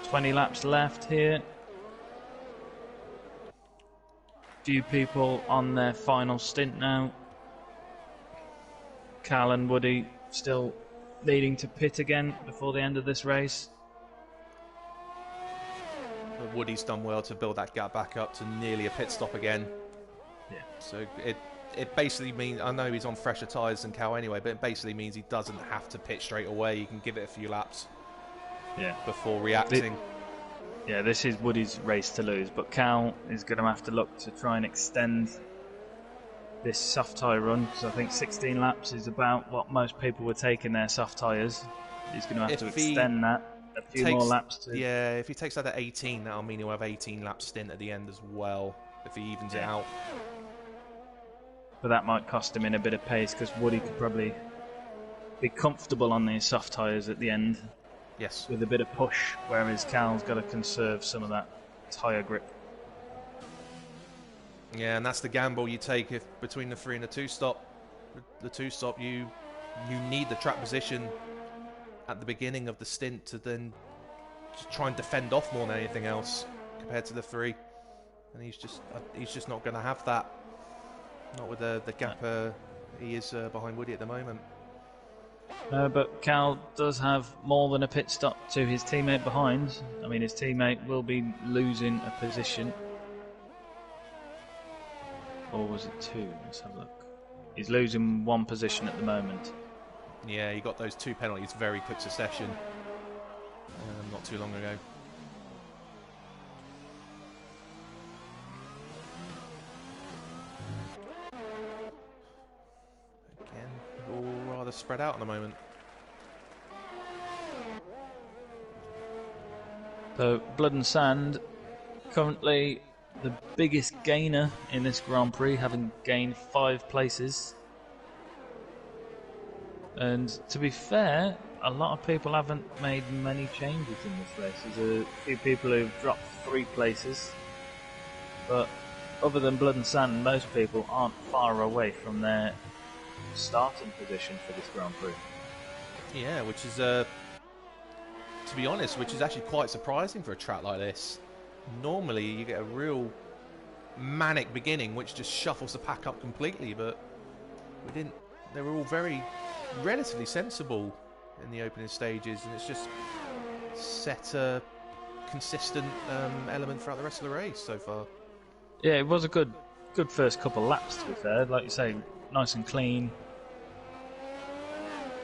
"20 laps left here. Few people on their final stint now. Cal and Woody still needing to pit again before the end of this race. Woody's done well to build that gap back up to nearly a pit stop again. Yeah. So it basically means, I know he's on fresher tyres than Cal anyway, but it basically means he doesn't have to pit straight away. He can give it a few laps before reacting. This is Woody's race to lose, but Cal is going to have to look to try and extend this soft tyre run, because I think 16 laps is about what most people were taking their soft tyres. He's going to have to extend that a few more laps to... Yeah, if he takes that at 18, that'll mean he'll have 18 lap stint at the end as well, if he evens it out. But that might cost him in a bit of pace, because Woody could probably be comfortable on these soft tyres at the end. Yes. With a bit of push, whereas Cal's got to conserve some of that tyre grip. Yeah, and that's the gamble you take if between the 3 and the 2 stop. The 2 stop, you need the track position at the beginning of the stint to then just try and defend off more than anything else compared to the 3. And he's just not going to have that. Not with the gap he is behind Woody at the moment. But Cal does have more than a pit stop to his teammate behind. I mean, his teammate will be losing a position. Or was it 2? Let's have a look. He's losing 1 position at the moment. Yeah, he got those 2 penalties very quick succession not too long ago. Again, all rather spread out at the moment. So, Blood and Sand, currently the biggest gainer in this Grand Prix, having gained 5 places. And to be fair, a lot of people haven't made many changes in this race. There's a few people who've dropped 3 places. But other than Blood and Sand, most people aren't far away from their starting position for this Grand Prix. Yeah, which is, to be honest, which is actually quite surprising for a track like this. Normally you get a real manic beginning which just shuffles the pack up completely, but we didn't. They were all very relatively sensible in the opening stages, and it's just set a consistent element throughout the rest of the race so far. Yeah, it was a good first couple laps, to be fair. Like you say, nice and clean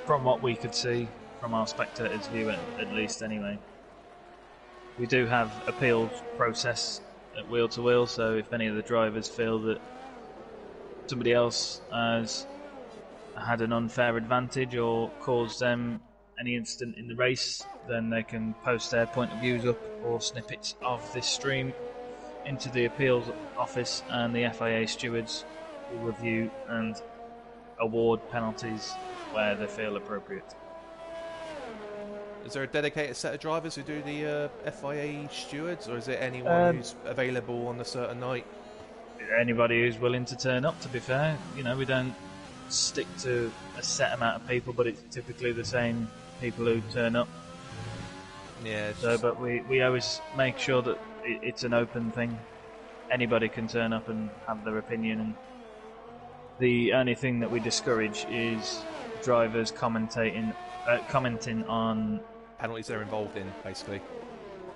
from what we could see from our spectators' view, at least anyway. We do have appeals process at wheel to wheel. So if any of the drivers feel that somebody else has had an unfair advantage or caused them any incident in the race, then they can post their point of views up or snippets of this stream into the appeals office, and the FIA stewards will review and award penalties where they feel appropriate. Is there a dedicated set of drivers who do the FIA stewards, or is it anyone who's available on a certain night? Anybody who's willing to turn up, to be fair. You know, we don't stick to a set amount of people, but it's typically the same people who turn up. Yeah. So, but we always make sure that it's an open thing. Anybody can turn up and have their opinion, and the only thing that we discourage is drivers commenting on penalties they're involved in, basically.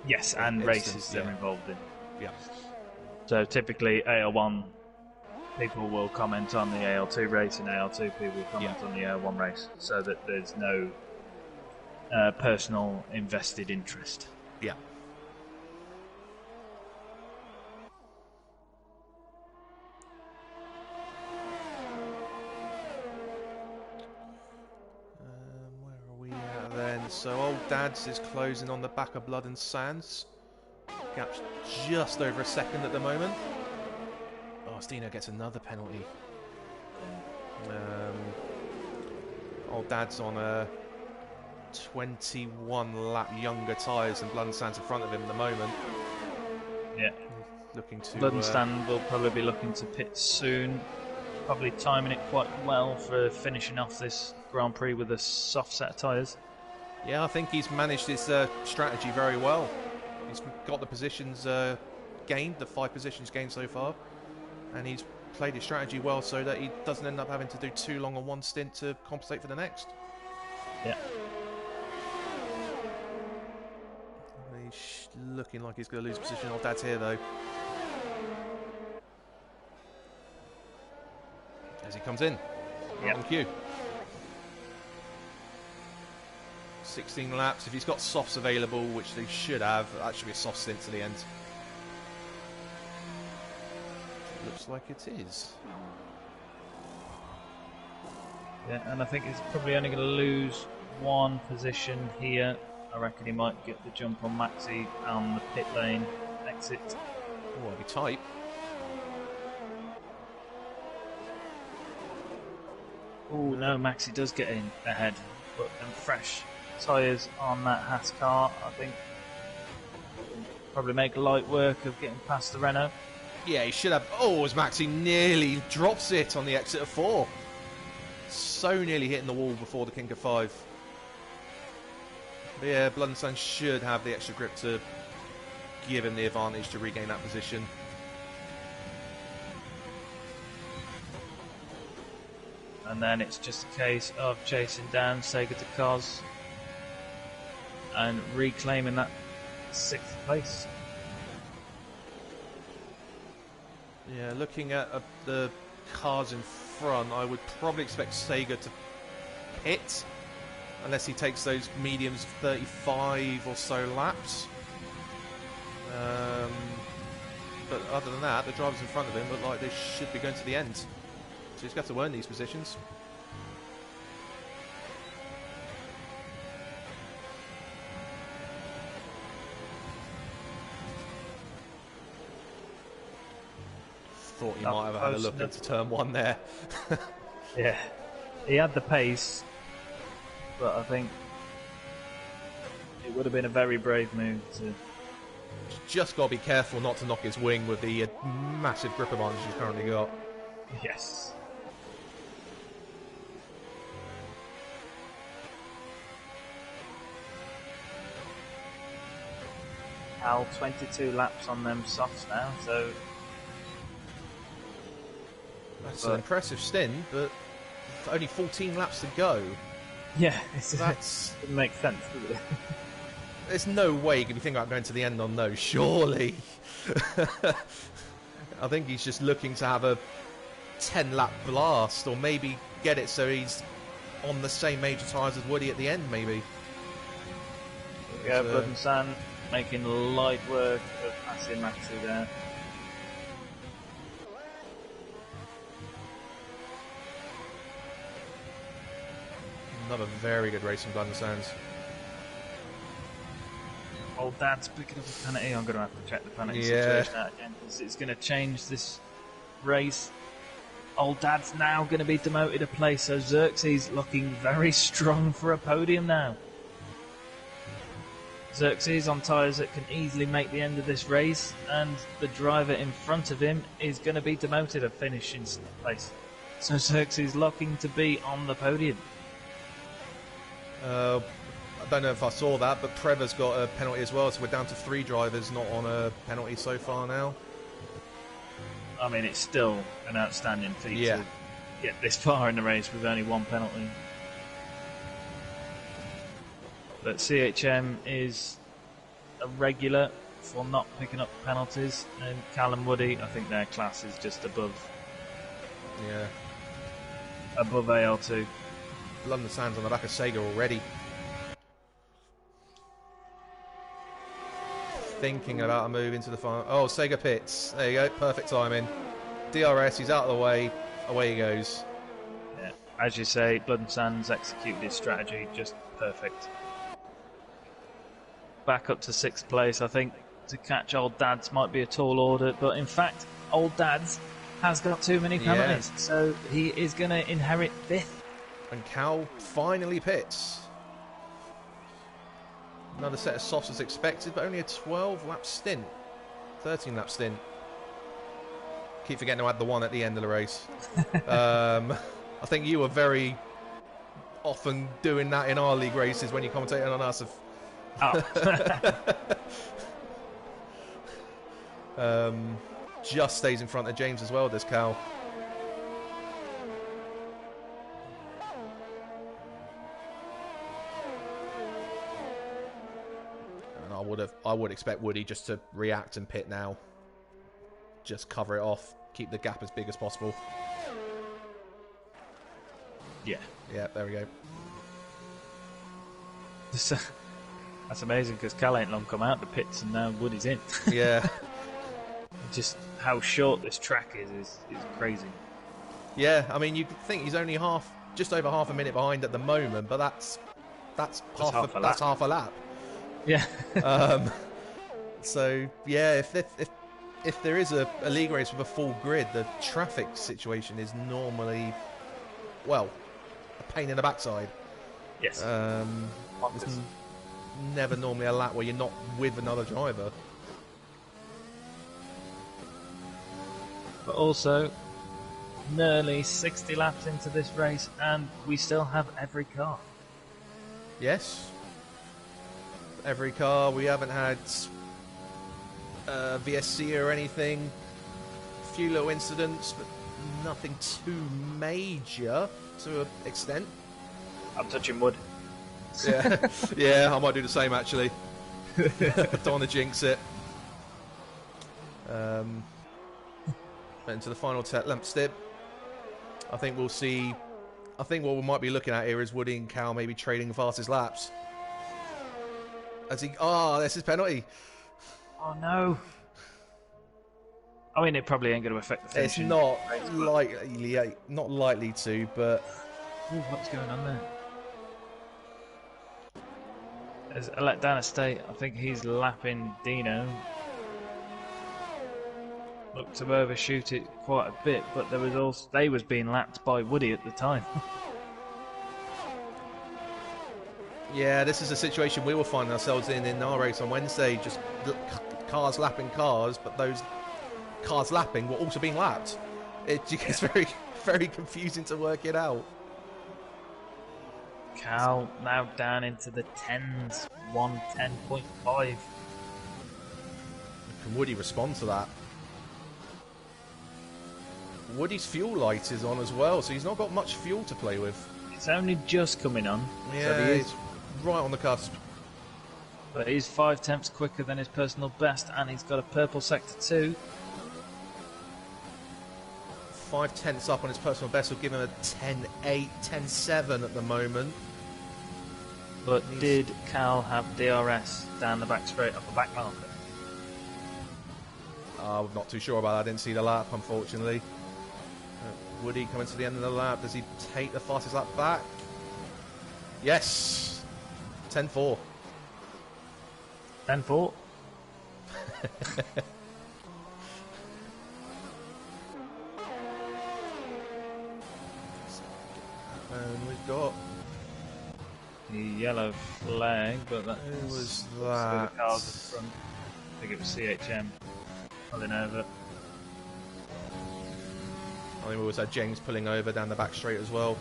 Yes, and races they're involved in. Yeah. So typically AL1 people will comment on the AL2 race, and AL2 people will comment on the AL1 race, so that there's no personal invested interest. Yeah. Where are we at then? So Old Dad's is closing on the back of Blood and Sands. Gap's just over a second at the moment. Oh, Stino gets another penalty. Old Dad's on a 21 lap younger tyres than Blood and Sands in front of him at the moment. Yeah. Looking to Blood and Sand will probably be looking to pit soon. Probably timing it quite well for finishing off this Grand Prix with a soft set of tyres. Yeah, I think he's managed his strategy very well. He's got the positions gained, the 5 positions gained so far, and he's played his strategy well so that he doesn't end up having to do too long on one stint to compensate for the next. Yeah. He's looking like he's going to lose position. Old Dad's here though. As he comes in. Yeah. On cue. 16 laps. If he's got softs available, which they should have, that should be a soft stint to the end. Looks like it is. Yeah, and I think he's probably only going to lose one position here. I reckon he might get the jump on Maxi on the pit lane exit. Oh, that'll be tight. Oh no, Maxi does get in ahead, but them fresh tyres on that Haas car, I think, probably make light work of getting past the Renault. Yeah, he should have. Oh, as Maxi nearly drops it on the exit of 4. So nearly hitting the wall before the kink of 5. But yeah, Blood and Sand should have the extra grip to give him the advantage to regain that position. And then it's just a case of chasing down Sega to Cos and reclaiming that 6th place. Yeah, looking at the cars in front, I would probably expect Sega to pit, unless he takes those mediums 35 or so laps. But other than that, the drivers in front of him look like they should be going to the end. So he's got to earn these positions. Thought he might have had a look into turn 1 there. Yeah, he had the pace, but I think it would have been a very brave move to... Just got to be careful not to knock his wing with the massive grip advantage he's currently got. Yes. Al, 22 laps on them softs now, so... That's an impressive stint, but only 14 laps to go. Yeah, that's doesn't make sense, does it? There's no way you can be thinking about going to the end on those, surely. I think he's just looking to have a 10-lap blast, or maybe get it so he's on the same major tyres as Woody at the end, maybe. Yeah, Blood and Sand making light work of passing Maxi there. Another very good race from Blood and Sands. Old Dad's picking up a penalty. I'm going to have to check the penalty Yeah. situation out again because it's going to change this race. Old Dad's now going to be demoted a place, so Xerxes looking very strong for a podium now. Xerxes on tyres that can easily make the end of this race, and the driver in front of him is going to be demoted a finish in place. So Xerxes looking to be on the podium. I don't know if I saw that, but Preva's got a penalty as well, so we're down to 3 drivers not on a penalty so far now. I mean, it's still an outstanding feat Yeah. to get this far in the race with only 1 penalty. But CHM is a regular for not picking up penalties, and Cal and Woody, I think their class is just above AL2. London Sands on the back of Sega already. Thinking about a move into the final. Oh, Sega pits. There you go. Perfect timing. DRS, he's out of the way. Away he goes. Yeah. As you say, Blood and Sands executed his strategy just perfect. Back up to 6th place, I think to catch Old Dad's might be a tall order, but in fact, Old Dad's has got too many penalties, so he is going to inherit 5th. And Cal finally pits. Another set of softs as expected, but only a 12-lap stint. 13-lap stint. Keep forgetting to add the 1 at the end of the race. I think you were very often doing that in our league races when you commentated on us. Just stays in front of James as well, does Cal. And I would expect Woody just to react and pit now. Just cover it off, keep the gap as big as possible. Yeah. Yeah, there we go. That's amazing because Cal ain't long come out the pits and now Woody's in. Yeah. Just how short this track is crazy. Yeah, I mean, you could think he's only just over half a minute behind at the moment, but that's half a lap. Yeah. So yeah, if there is a league race with a full grid, the traffic situation is normally, well, a pain in the backside. Yes. There's never normally a lap where you're not with another driver. But also, nearly 60 laps into this race, and we still have every car. Yes. Every car. We haven't had VSC or anything. A few little incidents, but nothing too major to an extent. I'm touching wood. Yeah, yeah, I might do the same actually. Don't want to jinx it. Into the final lap step. I think we'll see. I think what we might be looking at here is Woody and Cal maybe trading the fastest laps. As he, that's his penalty. Oh no! I mean, it probably ain't going to affect the finish. It's not likely to, but ooh, what's going on there? There's a letdown estate. I think he's lapping Dino. Looked to overshoot it quite a bit, but there was also they was being lapped by Woody at the time. yeah, this is a situation we were finding ourselves in our race on Wednesday. Just cars lapping cars, but those cars lapping were also being lapped. It gets very, very confusing to work it out. Cal now down into the 10s, 110.5. Can Woody respond to that? Woody's fuel light is on as well, so he's not got much fuel to play with. It's only just coming on. Yeah, so he's right on the cusp. But he's 5/10 quicker than his personal best, and he's got a purple sector 2. 5/10 up on his personal best will give him a 10.8, 10.7 at the moment. But did Cal have DRS down the back straight off the back marker? I'm not too sure about that. I didn't see the lap, unfortunately. Woody coming to the end of the lap. Does he take the fastest lap back? Yes. 10-4. 10-4. And we've got... the yellow flag, but that Who was the that? cars at the front. I think it was CHM pulling over. I think we also had James pulling over down the back straight as well.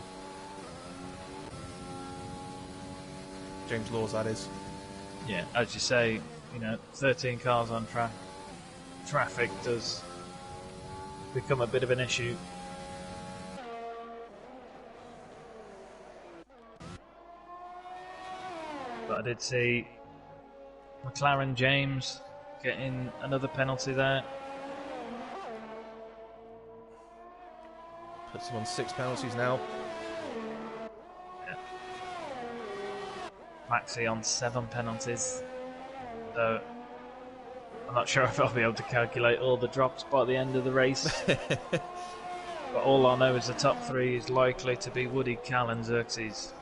James Laws, that is. Yeah, as you say, 13 cars on track. Traffic does become a bit of an issue. But I did see McLaren James getting another penalty there. Puts him on 6 penalties now. Yeah. Maxi on 7 penalties. So I'm not sure if I'll be able to calculate all the drops by the end of the race. But all I know is the top 3 is likely to be Woody, Cal and Xerxes.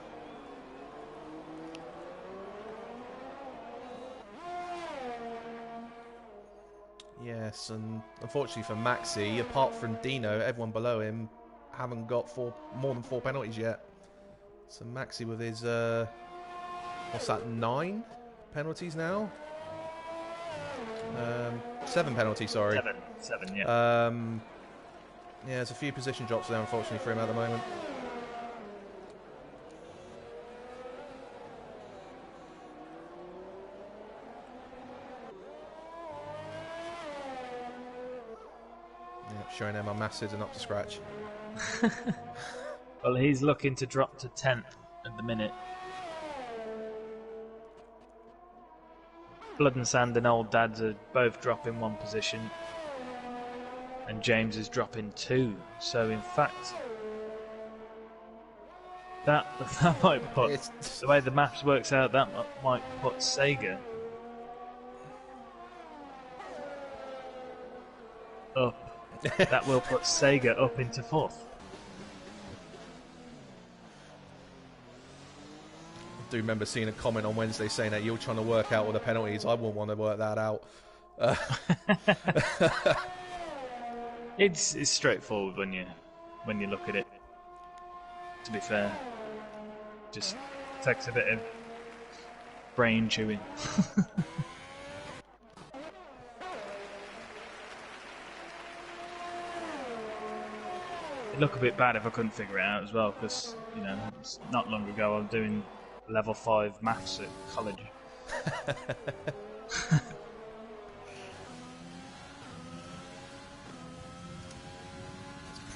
Yes, and unfortunately for Maxi, apart from Dino, everyone below him haven't got more than 4 penalties yet. So Maxi with his, what's that, 9 penalties now? 7 penalties, sorry. 7, yeah. Yeah, there's a few position drops there, unfortunately, for him at the moment. Yeah, showing how my maths isn't up to scratch. Well, he's looking to drop to 10th at the minute. Blood and Sand and Old Dads are both dropping 1 position. And James is dropping 2. So, in fact, that might put... the way the maths works out, that might put Sega up. That will put Sega up into 4th. I do remember seeing a comment on Wednesday saying that you're trying to work out all the penalties. I wouldn't want to work that out. It's straightforward when you look at it. To be fair, just takes a bit of brain chewing. It'd look a bit bad if I couldn't figure it out as well, because it's not long ago I was doing level 5 maths at college.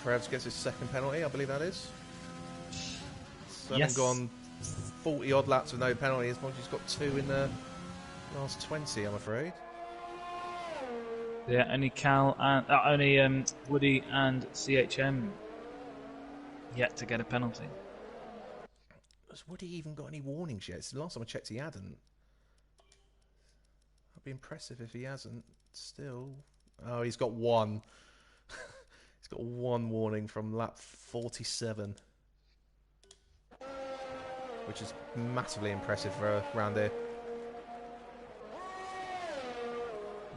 Prevs gets his 2nd penalty, I believe that is. So Yes. having gone 40 odd laps with no penalties, but he's got 2 in the last 20, I'm afraid. Yeah, only Woody and CHM yet to get a penalty. Has Woody even got any warnings yet? It's the last time I checked he hadn't. That'd be impressive if he hasn't. Still. Oh, he's got 1. He's got 1 warning from lap 47. Which is massively impressive for a round here.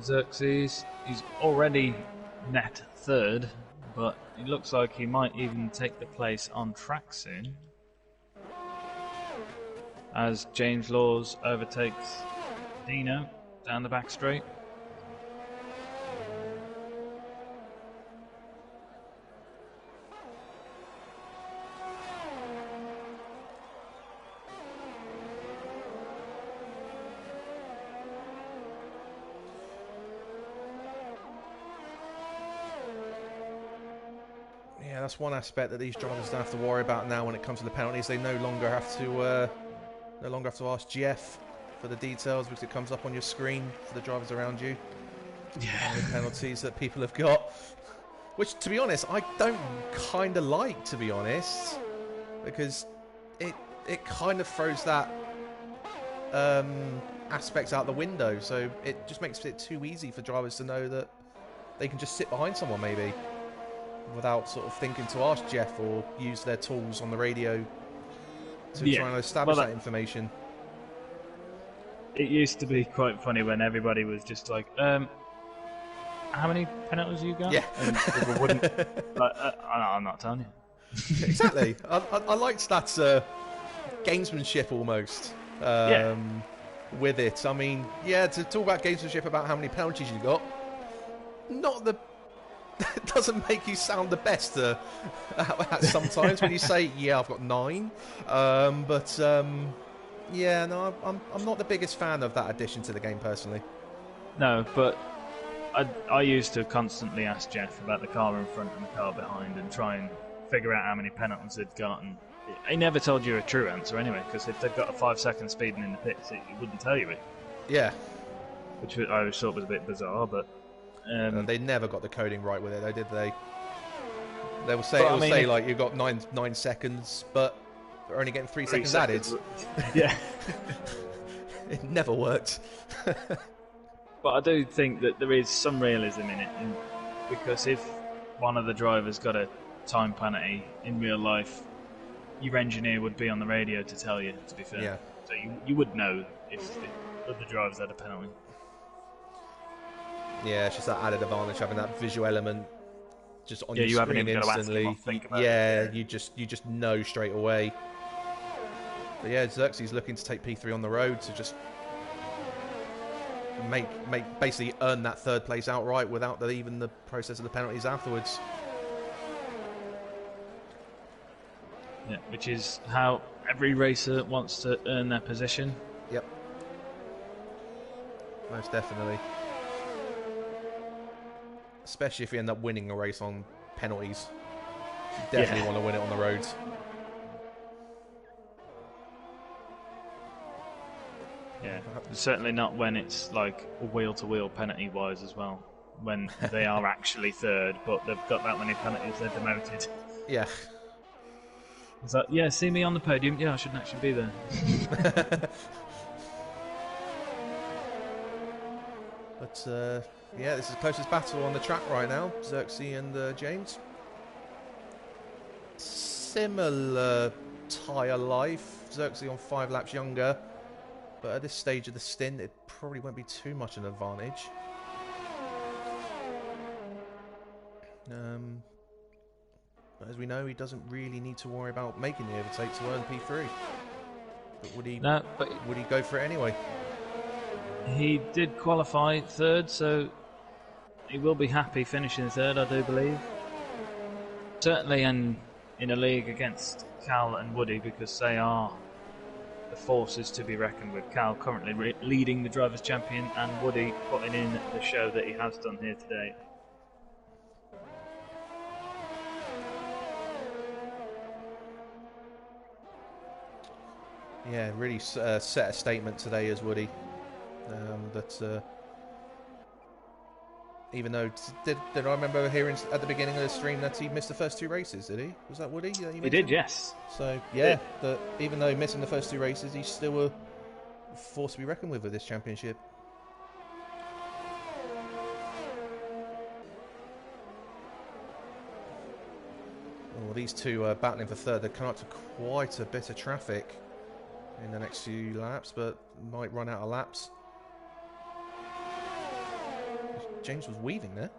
Xerxes, he's already net 3rd, but it looks like he might even take the place on track soon. As James Laws overtakes Dino down the back straight. Yeah, that's one aspect that these drivers don't have to worry about now when it comes to the penalties. They no longer have to ask Jeff for the details because it comes up on your screen for the drivers around you. Yeah. And the penalties that people have got. Which, to be honest, I don't kind of like, to be honest. Because it kind of throws that aspect out the window. So it just makes it too easy for drivers to know that they can just sit behind someone, maybe. Without sort of thinking to ask Jeff or use their tools on the radio to try and establish that information. It used to be quite funny when everybody was just like, how many penalties you got? Yeah. And people wouldn't, like, I'm not telling you. Exactly. I liked that gamesmanship almost with it. I mean, yeah, to talk about gamesmanship about how many penalties you got, it doesn't make you sound the best sometimes when you say, yeah, I've got 9. Yeah, no, I'm not the biggest fan of that addition to the game personally. No, but I used to constantly ask Jeff about the car in front and the car behind and try and figure out how many penalties they'd got. And he never told you a true answer anyway, because if they've got a 5-second speeding in the pits, it wouldn't tell you it. Yeah. Which I always thought was a bit bizarre, but... they never got the coding right with it, though, did they? They will say, like, you've got 9 seconds, but they're only getting 3 seconds added. Yeah. It never worked. But I do think that there is some realism in it, because if one of the drivers got a time penalty in real life, your engineer would be on the radio to tell you, to be fair. Yeah. So you would know if the other drivers had a penalty. Yeah, it's just that added advantage, having that visual element just on your you haven't screen even got to instantly. ask him or think about it. You just know straight away. But yeah, Xerxes looking to take P3 on the road to just basically earn that 3rd place outright without even the process of the penalties afterwards. Yeah, which is how every racer wants to earn their position. Yep. Most definitely. Especially if you end up winning a race on penalties. You definitely want to win it on the roads. Yeah, certainly not when it's like wheel-to-wheel penalty-wise as well. When they are actually 3rd, but they've got that many penalties, they're demoted. Yeah. It's like, yeah, see me on the podium. Yeah, I shouldn't actually be there. But, yeah, this is the closest battle on the track right now. Xerxes and James. Similar tyre life. Xerxes on 5 laps younger. But at this stage of the stint, it probably won't be too much an advantage. But as we know, he doesn't really need to worry about making the overtake to earn P3. But would he go for it anyway? He did qualify 3rd, so he will be happy finishing 3rd, I do believe. Certainly in a league against Cal and Woody, because they are the forces to be reckoned with. Cal currently leading the Drivers' Champion, and Woody putting in the show that he has done here today. Yeah, really set a statement today as Woody. That even though did I remember hearing at the beginning of the stream that he missed the first 2 races? Did he? Was that Woody? He did, yes. So yeah, that even though missing the first 2 races, he's still a force to be reckoned with this championship. Well, these two are battling for 3rd. They're coming up to quite a bit of traffic in the next few laps, but might run out of laps. James was weaving there.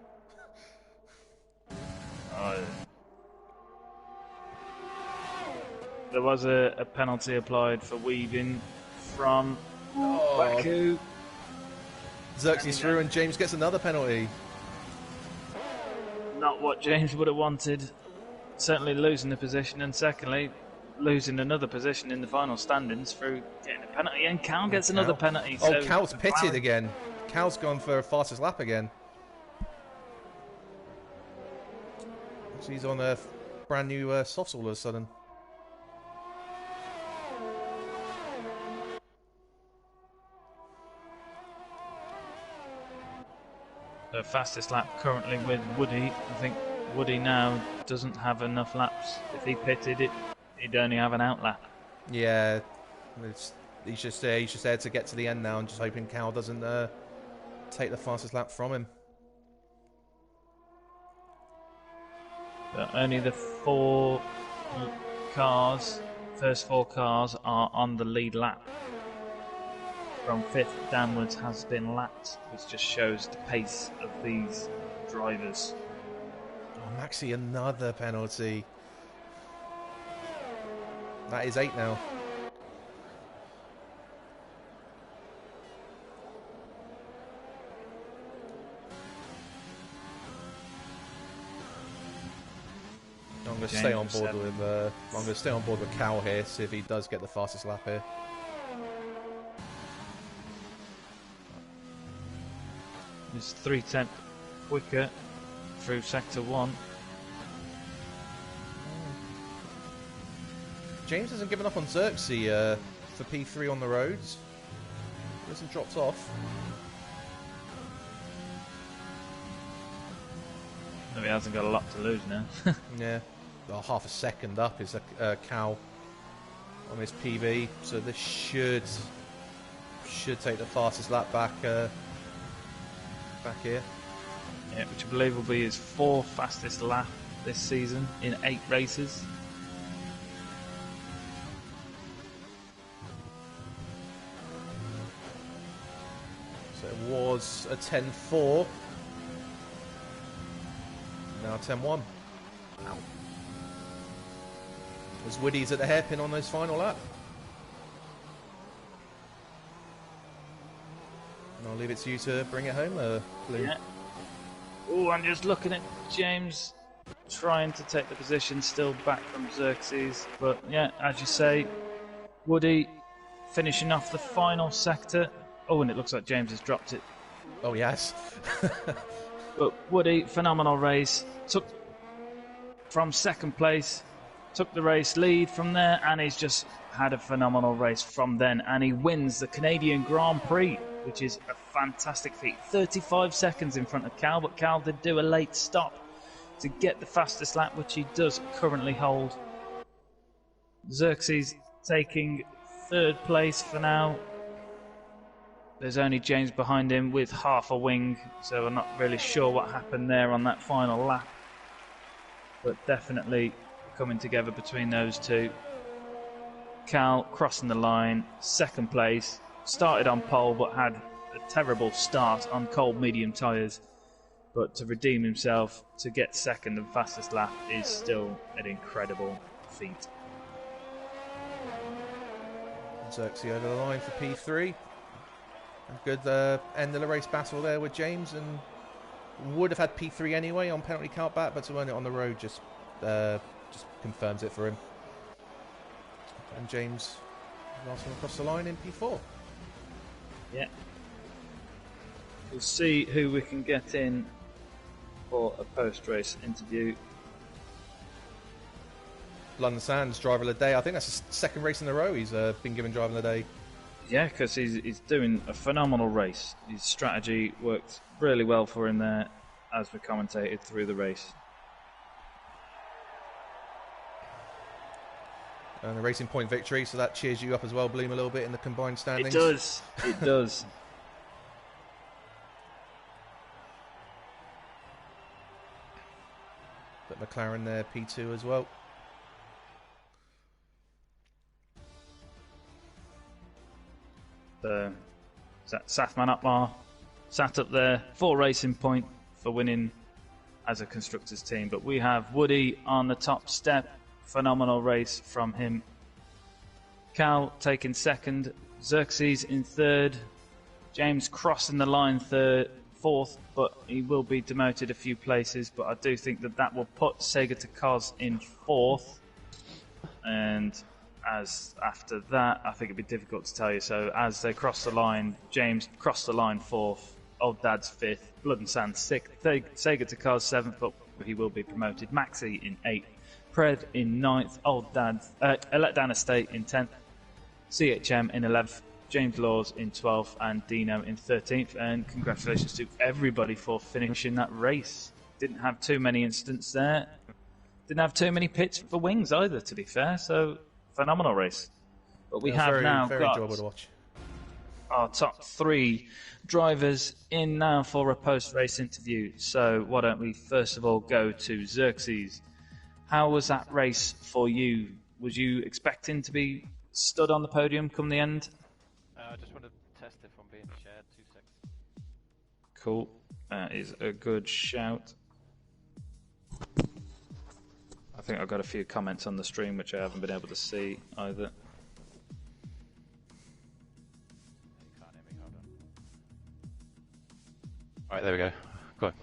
There was a penalty applied for weaving from Baku. Xerxes through and James gets another penalty. Not what James would have wanted. Certainly losing the position, and secondly, losing another position in the final standings through getting a penalty, and Cal gets another penalty. Oh, so Cal's pitted again. Cal's gone for a fastest lap again. So he's on a brand new softs all of a sudden. The fastest lap currently with Woody. I think Woody now doesn't have enough laps. If he pitted it, he'd only have an out lap. Yeah, he's just there to get to the end now, and just hoping Cal doesn't take the fastest lap from him. But only the 4 cars First 4 cars are on the lead lap. From 5th downwards has been lapped, which just shows the pace of these drivers. Oh, Maxi, another penalty. That is 8 now. I'm going to stay on board with. I'm going to stay on board with Cal here. See if he does get the fastest lap here. It's 3/10 quicker through sector 1. James hasn't given up on Xerxes for P3 on the roads. He hasn't dropped off. Maybe he hasn't got a lot to lose now. Yeah. Well, half a second up is a Cal on his PB, so this should take the fastest lap back here. Yeah, which I believe will be his 4th fastest lap this season in 8 races. So it was a 10.4. Now 10.1. Wow. As Woody's at the hairpin on his final lap. And I'll leave it to you to bring it home, Blue. Yeah. Oh, I'm just looking at James trying to take the position still back from Xerxes. But yeah, as you say, Woody finishing off the final sector. Oh, and it looks like James has dropped it. Oh, yes. But Woody, phenomenal race. Took from 2nd place, took the race lead from there, and he's just had a phenomenal race from then. And he wins the Canadian Grand Prix, which is a fantastic feat. 35 seconds in front of Cal, but Cal did do a late stop to get the fastest lap, which he does currently hold. Xerxes taking 3rd place for now. There's only James behind him with half a wing, so I'm not really sure what happened there on that final lap. But definitely coming together between those two. Cal crossing the line, 2nd place. Started on pole, but had a terrible start on cold medium tyres. But to redeem himself, to get 2nd and fastest lap is still an incredible feat. Xerxes over the line for P3. A good end of the race battle there with James, and would have had P3 anyway on penalty count back, but to earn it on the road just confirms it for him. And James last one across the line in P4. Yeah. We'll see who we can get in for a post-race interview. London Sands, driver of the day. I think that's his 2nd race in a row he's been given driver of the day. Yeah, because he's doing a phenomenal race. His strategy worked really well for him there as we commentated through the race. And a Racing Point victory, so that cheers you up as well, Bloom, a little bit in the combined standings. It does. It does. But McLaren there, P2 as well. Safman Upmar sat up there for Racing Point for winning as a constructors team, but we have Woody on the top step. Phenomenal race from him. Cal taking 2nd, Xerxes in 3rd, James crossing the line 4th, but he will be demoted a few places. But I do think that will put Sega to Cos in 4th, and as after that, I think it'd be difficult to tell you. So as they cross the line, James crossed the line 4th, Old Dad's 5th, Blood and Sand 6th, Sega to Cars 7th, but he will be promoted. Maxi in 8th, Pred in 9th, Old Dad's Letdown Estate in 10th, CHM in 11th, James Laws in 12th, and Dino in 13th. And congratulations to everybody for finishing that race. Didn't have too many incidents there. Didn't have too many pits for wings either, to be fair. So phenomenal race. But we have now very got enjoyable to watch. Our top 3 drivers in now for a post-race interview. So why don't we first of all go to Xerxes. How was that race for you Was you expecting to be stood on the podium come the end? I just want to test if I'm being shared. 2 seconds. Cool. That is a good shout. I think I've got a few comments on the stream which I haven't been able to see either. You can't hear me. Hold on. Alright, there we go. Go on.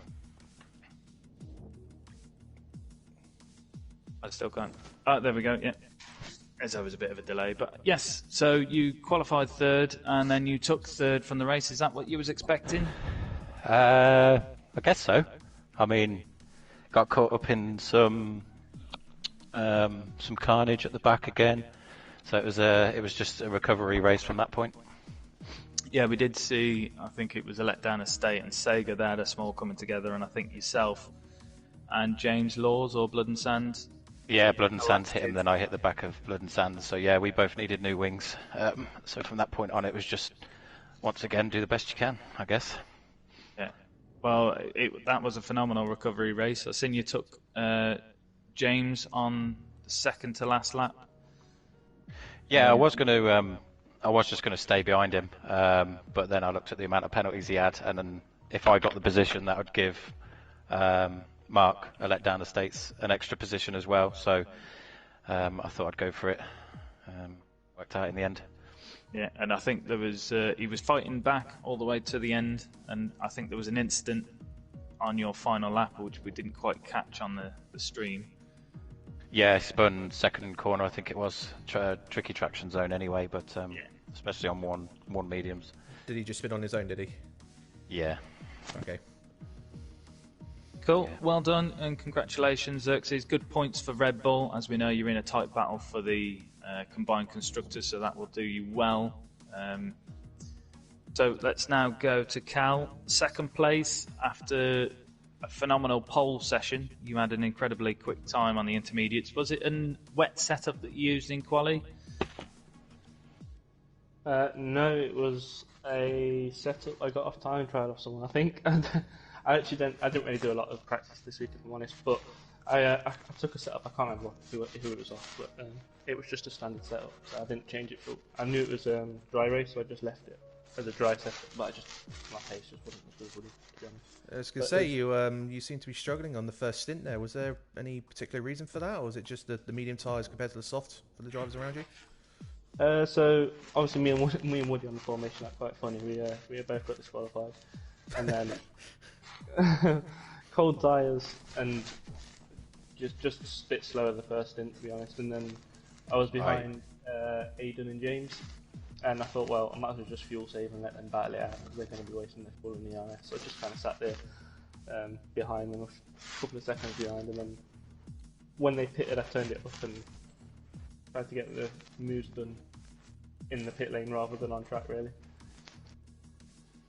I still can't. Oh, there we go, yeah. There's always a bit of a delay, but yes. So you qualified third, and then you took third from the race. Is that what you was expecting? I guess so. I mean, got caught up in some carnage at the back again, so it was just a recovery race from that point. Yeah, we did see. I think it was a Letdown Estate and Sega. They had a small coming together, and I think yourself and James Laws or Blood and Sand. Yeah, Blood and Sands hit him, then I hit the back of Blood and Sands. So yeah, we both needed new wings. So from that point on, it was just once again do the best you can, I guess. Yeah. Well, that was a phenomenal recovery race. I seen you took James on the second to last lap. Yeah, I was just going to stay behind him, but then I looked at the amount of penalties he had, and then if I got the position, that would give Mark a Letdown Estates an extra position as well. So I thought I'd go for it. Worked out in the end. Yeah, and I think there was he was fighting back all the way to the end, and I think there was an incident on your final lap which we didn't quite catch on the stream. Yeah, spun second corner, I think it was. Tricky traction zone anyway, but especially on one mediums. Did he just spin on his own, did he? Yeah. Okay. Cool, Yeah. well done, and congratulations, Xerxes. Good points for Red Bull. As we know, you're in a tight battle for the combined constructors, so that will do you well. So let's now go to Cal. Second place after a phenomenal pole session. You had an incredibly quick time on the intermediates. Was it a wet setup that you used in quali? No, it was a setup I got off time trial off someone, I think. I didn't really do a lot of practice this week, if I'm honest, but I took a setup. I can't remember who it was off, but it was just a standard setup, so I didn't change it. I knew it was dry race, so I just left it as a dry setup, but my pace just wasn't as good, to be honest. I was going to say, you seem to be struggling on the first stint there. Was there any particular reason for that, or was it just the medium tyres compared to the soft for the drivers around you? So obviously me and Woody on the formation are quite funny. We both got disqualified, and then cold tyres and just a bit slower the first stint, to be honest. And then I was behind Aidan and James, and I thought, well, I might as well just fuel save and let them battle it out. They're going to be wasting their fuel in the IS, so I just kind of sat there behind them, a couple of seconds behind, and then when they pitted, I turned it up and tried to get the moves done in the pit lane rather than on track, really.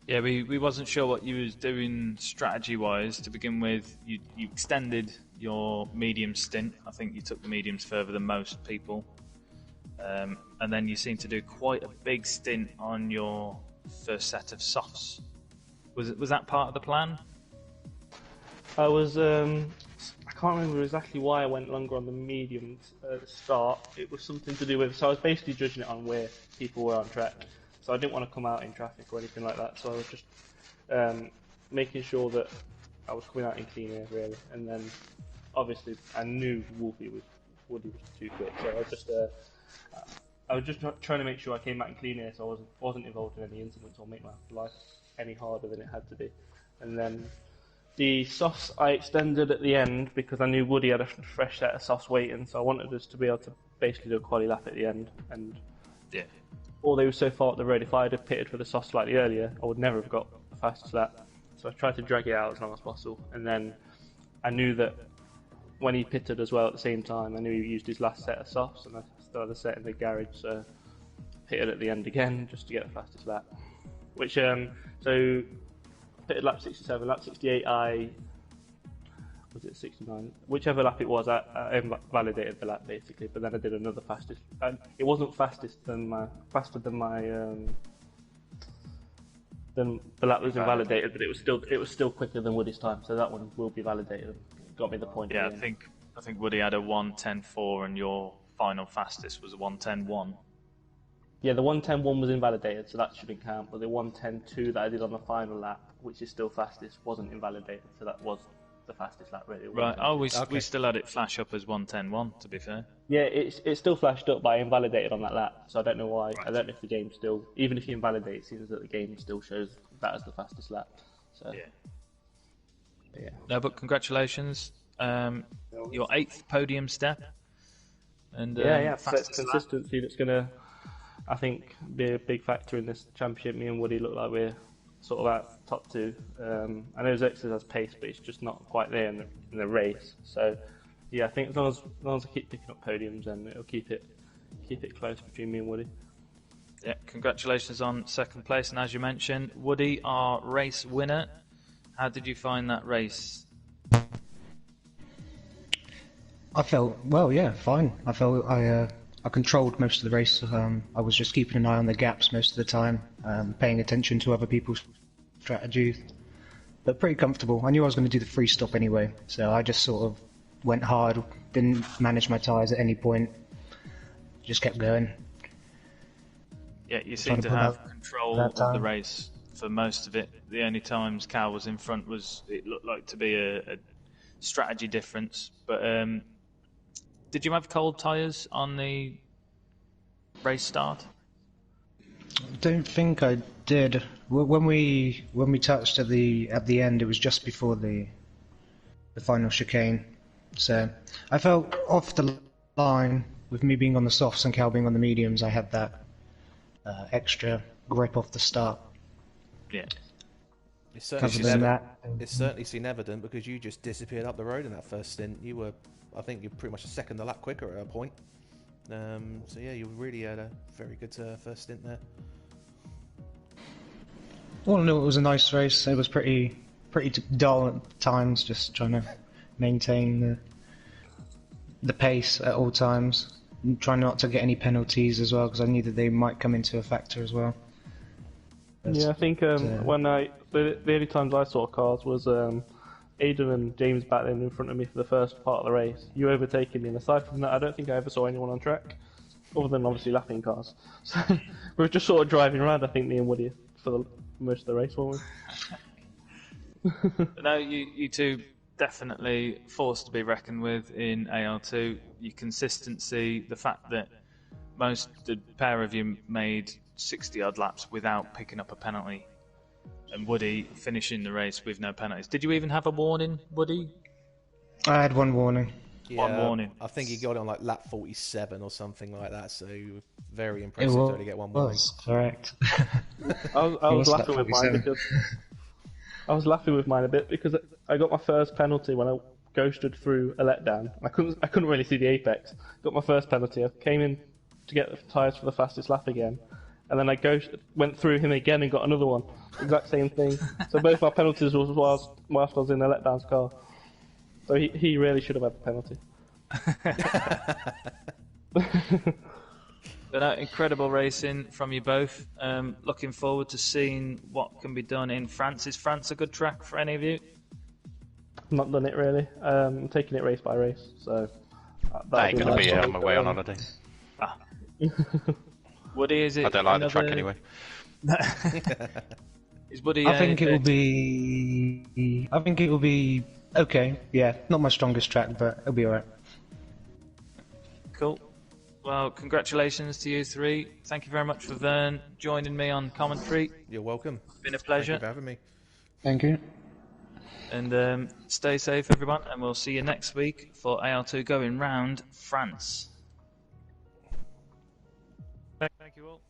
Yeah, we wasn't sure what you was doing strategy-wise. To begin with, you extended your medium stint. I think you took the mediums further than most people. And then you seemed to do quite a big stint on your first set of softs. Was that part of the plan? I was I can't remember exactly why I went longer on the mediums at the start. It was something to do with, so I was basically judging it on where people were on track. So I didn't want to come out in traffic or anything like that. So I was just making sure that I was coming out in clean air, really. And then obviously I knew Woody was too quick, so I was just trying to make sure I came out in clean air, so I wasn't involved in any incidents or make my life any harder than it had to be. And then the softs I extended at the end because I knew Woody had a fresh set of softs waiting, so I wanted us to be able to basically do a quali lap at the end. And Yeah. although they were so far up the road, if I had pitted for the softs slightly earlier, I would never have got the fastest lap. So I tried to drag it out as long as possible. And then I knew that when he pitted as well at the same time, I knew he used his last set of softs, and I still had a set in the garage, so pitted at the end again just to get the fastest lap. Which, so pitted lap 67, lap 68 was it 69? Whichever lap it was, I validated the lap basically, but then I did another fastest. And it wasn't faster than my then the lap was invalidated, but it was still quicker than Woody's time, so that one will be validated. It got me the point. Yeah, I think Woody had a 1:10.4 and your final fastest was a 1:10.1. Yeah, the 1:10.1 was invalidated, so that shouldn't count. But the 1:10.2 that I did on the final lap, which is still fastest, wasn't invalidated, so that was the fastest lap, really. Right. Oh, we still had it flash up as 1:10.1. To be fair. Yeah, it's still flashed up, but I invalidated on that lap, so I don't know why. Right. I don't know if the game still, even if you invalidate, it seems that the game still shows that as the fastest lap. So yeah. No, but congratulations. Your 8th podium step. And fastest lap. Consistency that's going to, I think, be a big factor in this championship. Me and Woody look like we're sort of at top 2. I know Xerxes has pace, but it's just not quite there in the race. So yeah, I think as long as I keep picking up podiums, then it'll keep it close between me and Woody. Yeah, congratulations on 2nd place. And as you mentioned, Woody, our race winner. How did you find that race? I felt fine. I felt I controlled most of the race. I was just keeping an eye on the gaps most of the time, paying attention to other people's strategies. But pretty comfortable. I knew I was going to do the free stop anyway, so I just sort of went hard, didn't manage my tyres at any point, just kept going. Yeah, you seem to have control of the race for most of it. The only times Cal was in front it looked like to be a strategy difference. But did you have cold tyres on the race start? I don't think I did. When we touched at the end, it was just before the final chicane. So I felt off the line with me being on the softs and Cal being on the mediums. I had that extra grip off the start. Yeah. It's certainly seen evident because you just disappeared up the road in that first stint. I think you're pretty much a second a lap quicker at a point. So yeah, you really had a very good first stint there. All in all, it was a nice race. It was pretty dull at times, just trying to maintain the pace at all times. And trying not to get any penalties as well, because I knew that they might come into a factor as well. Yeah, I think the only times I saw cars was Aidan and James back then in front of me for the first part of the race. You overtaking me, and aside from that, I don't think I ever saw anyone on track, other than obviously lapping cars. So we were just sort of driving around, I think, me and Woody, for most of the race, weren't we? No, you two definitely forced to be reckoned with in AL2. Your consistency, the fact that the pair of you made 60-odd laps without picking up a penalty, and Woody finishing the race with no penalties. Did you even have a warning, Woody? I had one warning. Yeah, one warning. I think he got it on like lap 47 or something like that, so very impressive to only get one warning. Was correct. I was laughing with mine because I was laughing with mine a bit because I got my first penalty when I ghosted through a letdown. I couldn't really see the apex. Got my first penalty. I came in to get the tyres for the fastest lap again, and then I went through him again and got another one. Exact same thing. So both my penalties was whilst I was in the letdowns car. So he really should have had the penalty. But incredible racing from you both. Looking forward to seeing what can be done in France. Is France a good track for any of you? Not done it really. I'm taking it race by race. So I ain't going to be on my way on holiday. Woody, is it? I don't like the track anyway. Is Woody? I think it will be. I think it will be okay. Yeah, not my strongest track, but it'll be alright. Cool. Well, congratulations to you three. Thank you very much for Vern joining me on commentary. You're welcome. It's been a pleasure. Thank you for having me. Thank you. And stay safe, everyone, and we'll see you next week for AL2 going round France. Thank you all.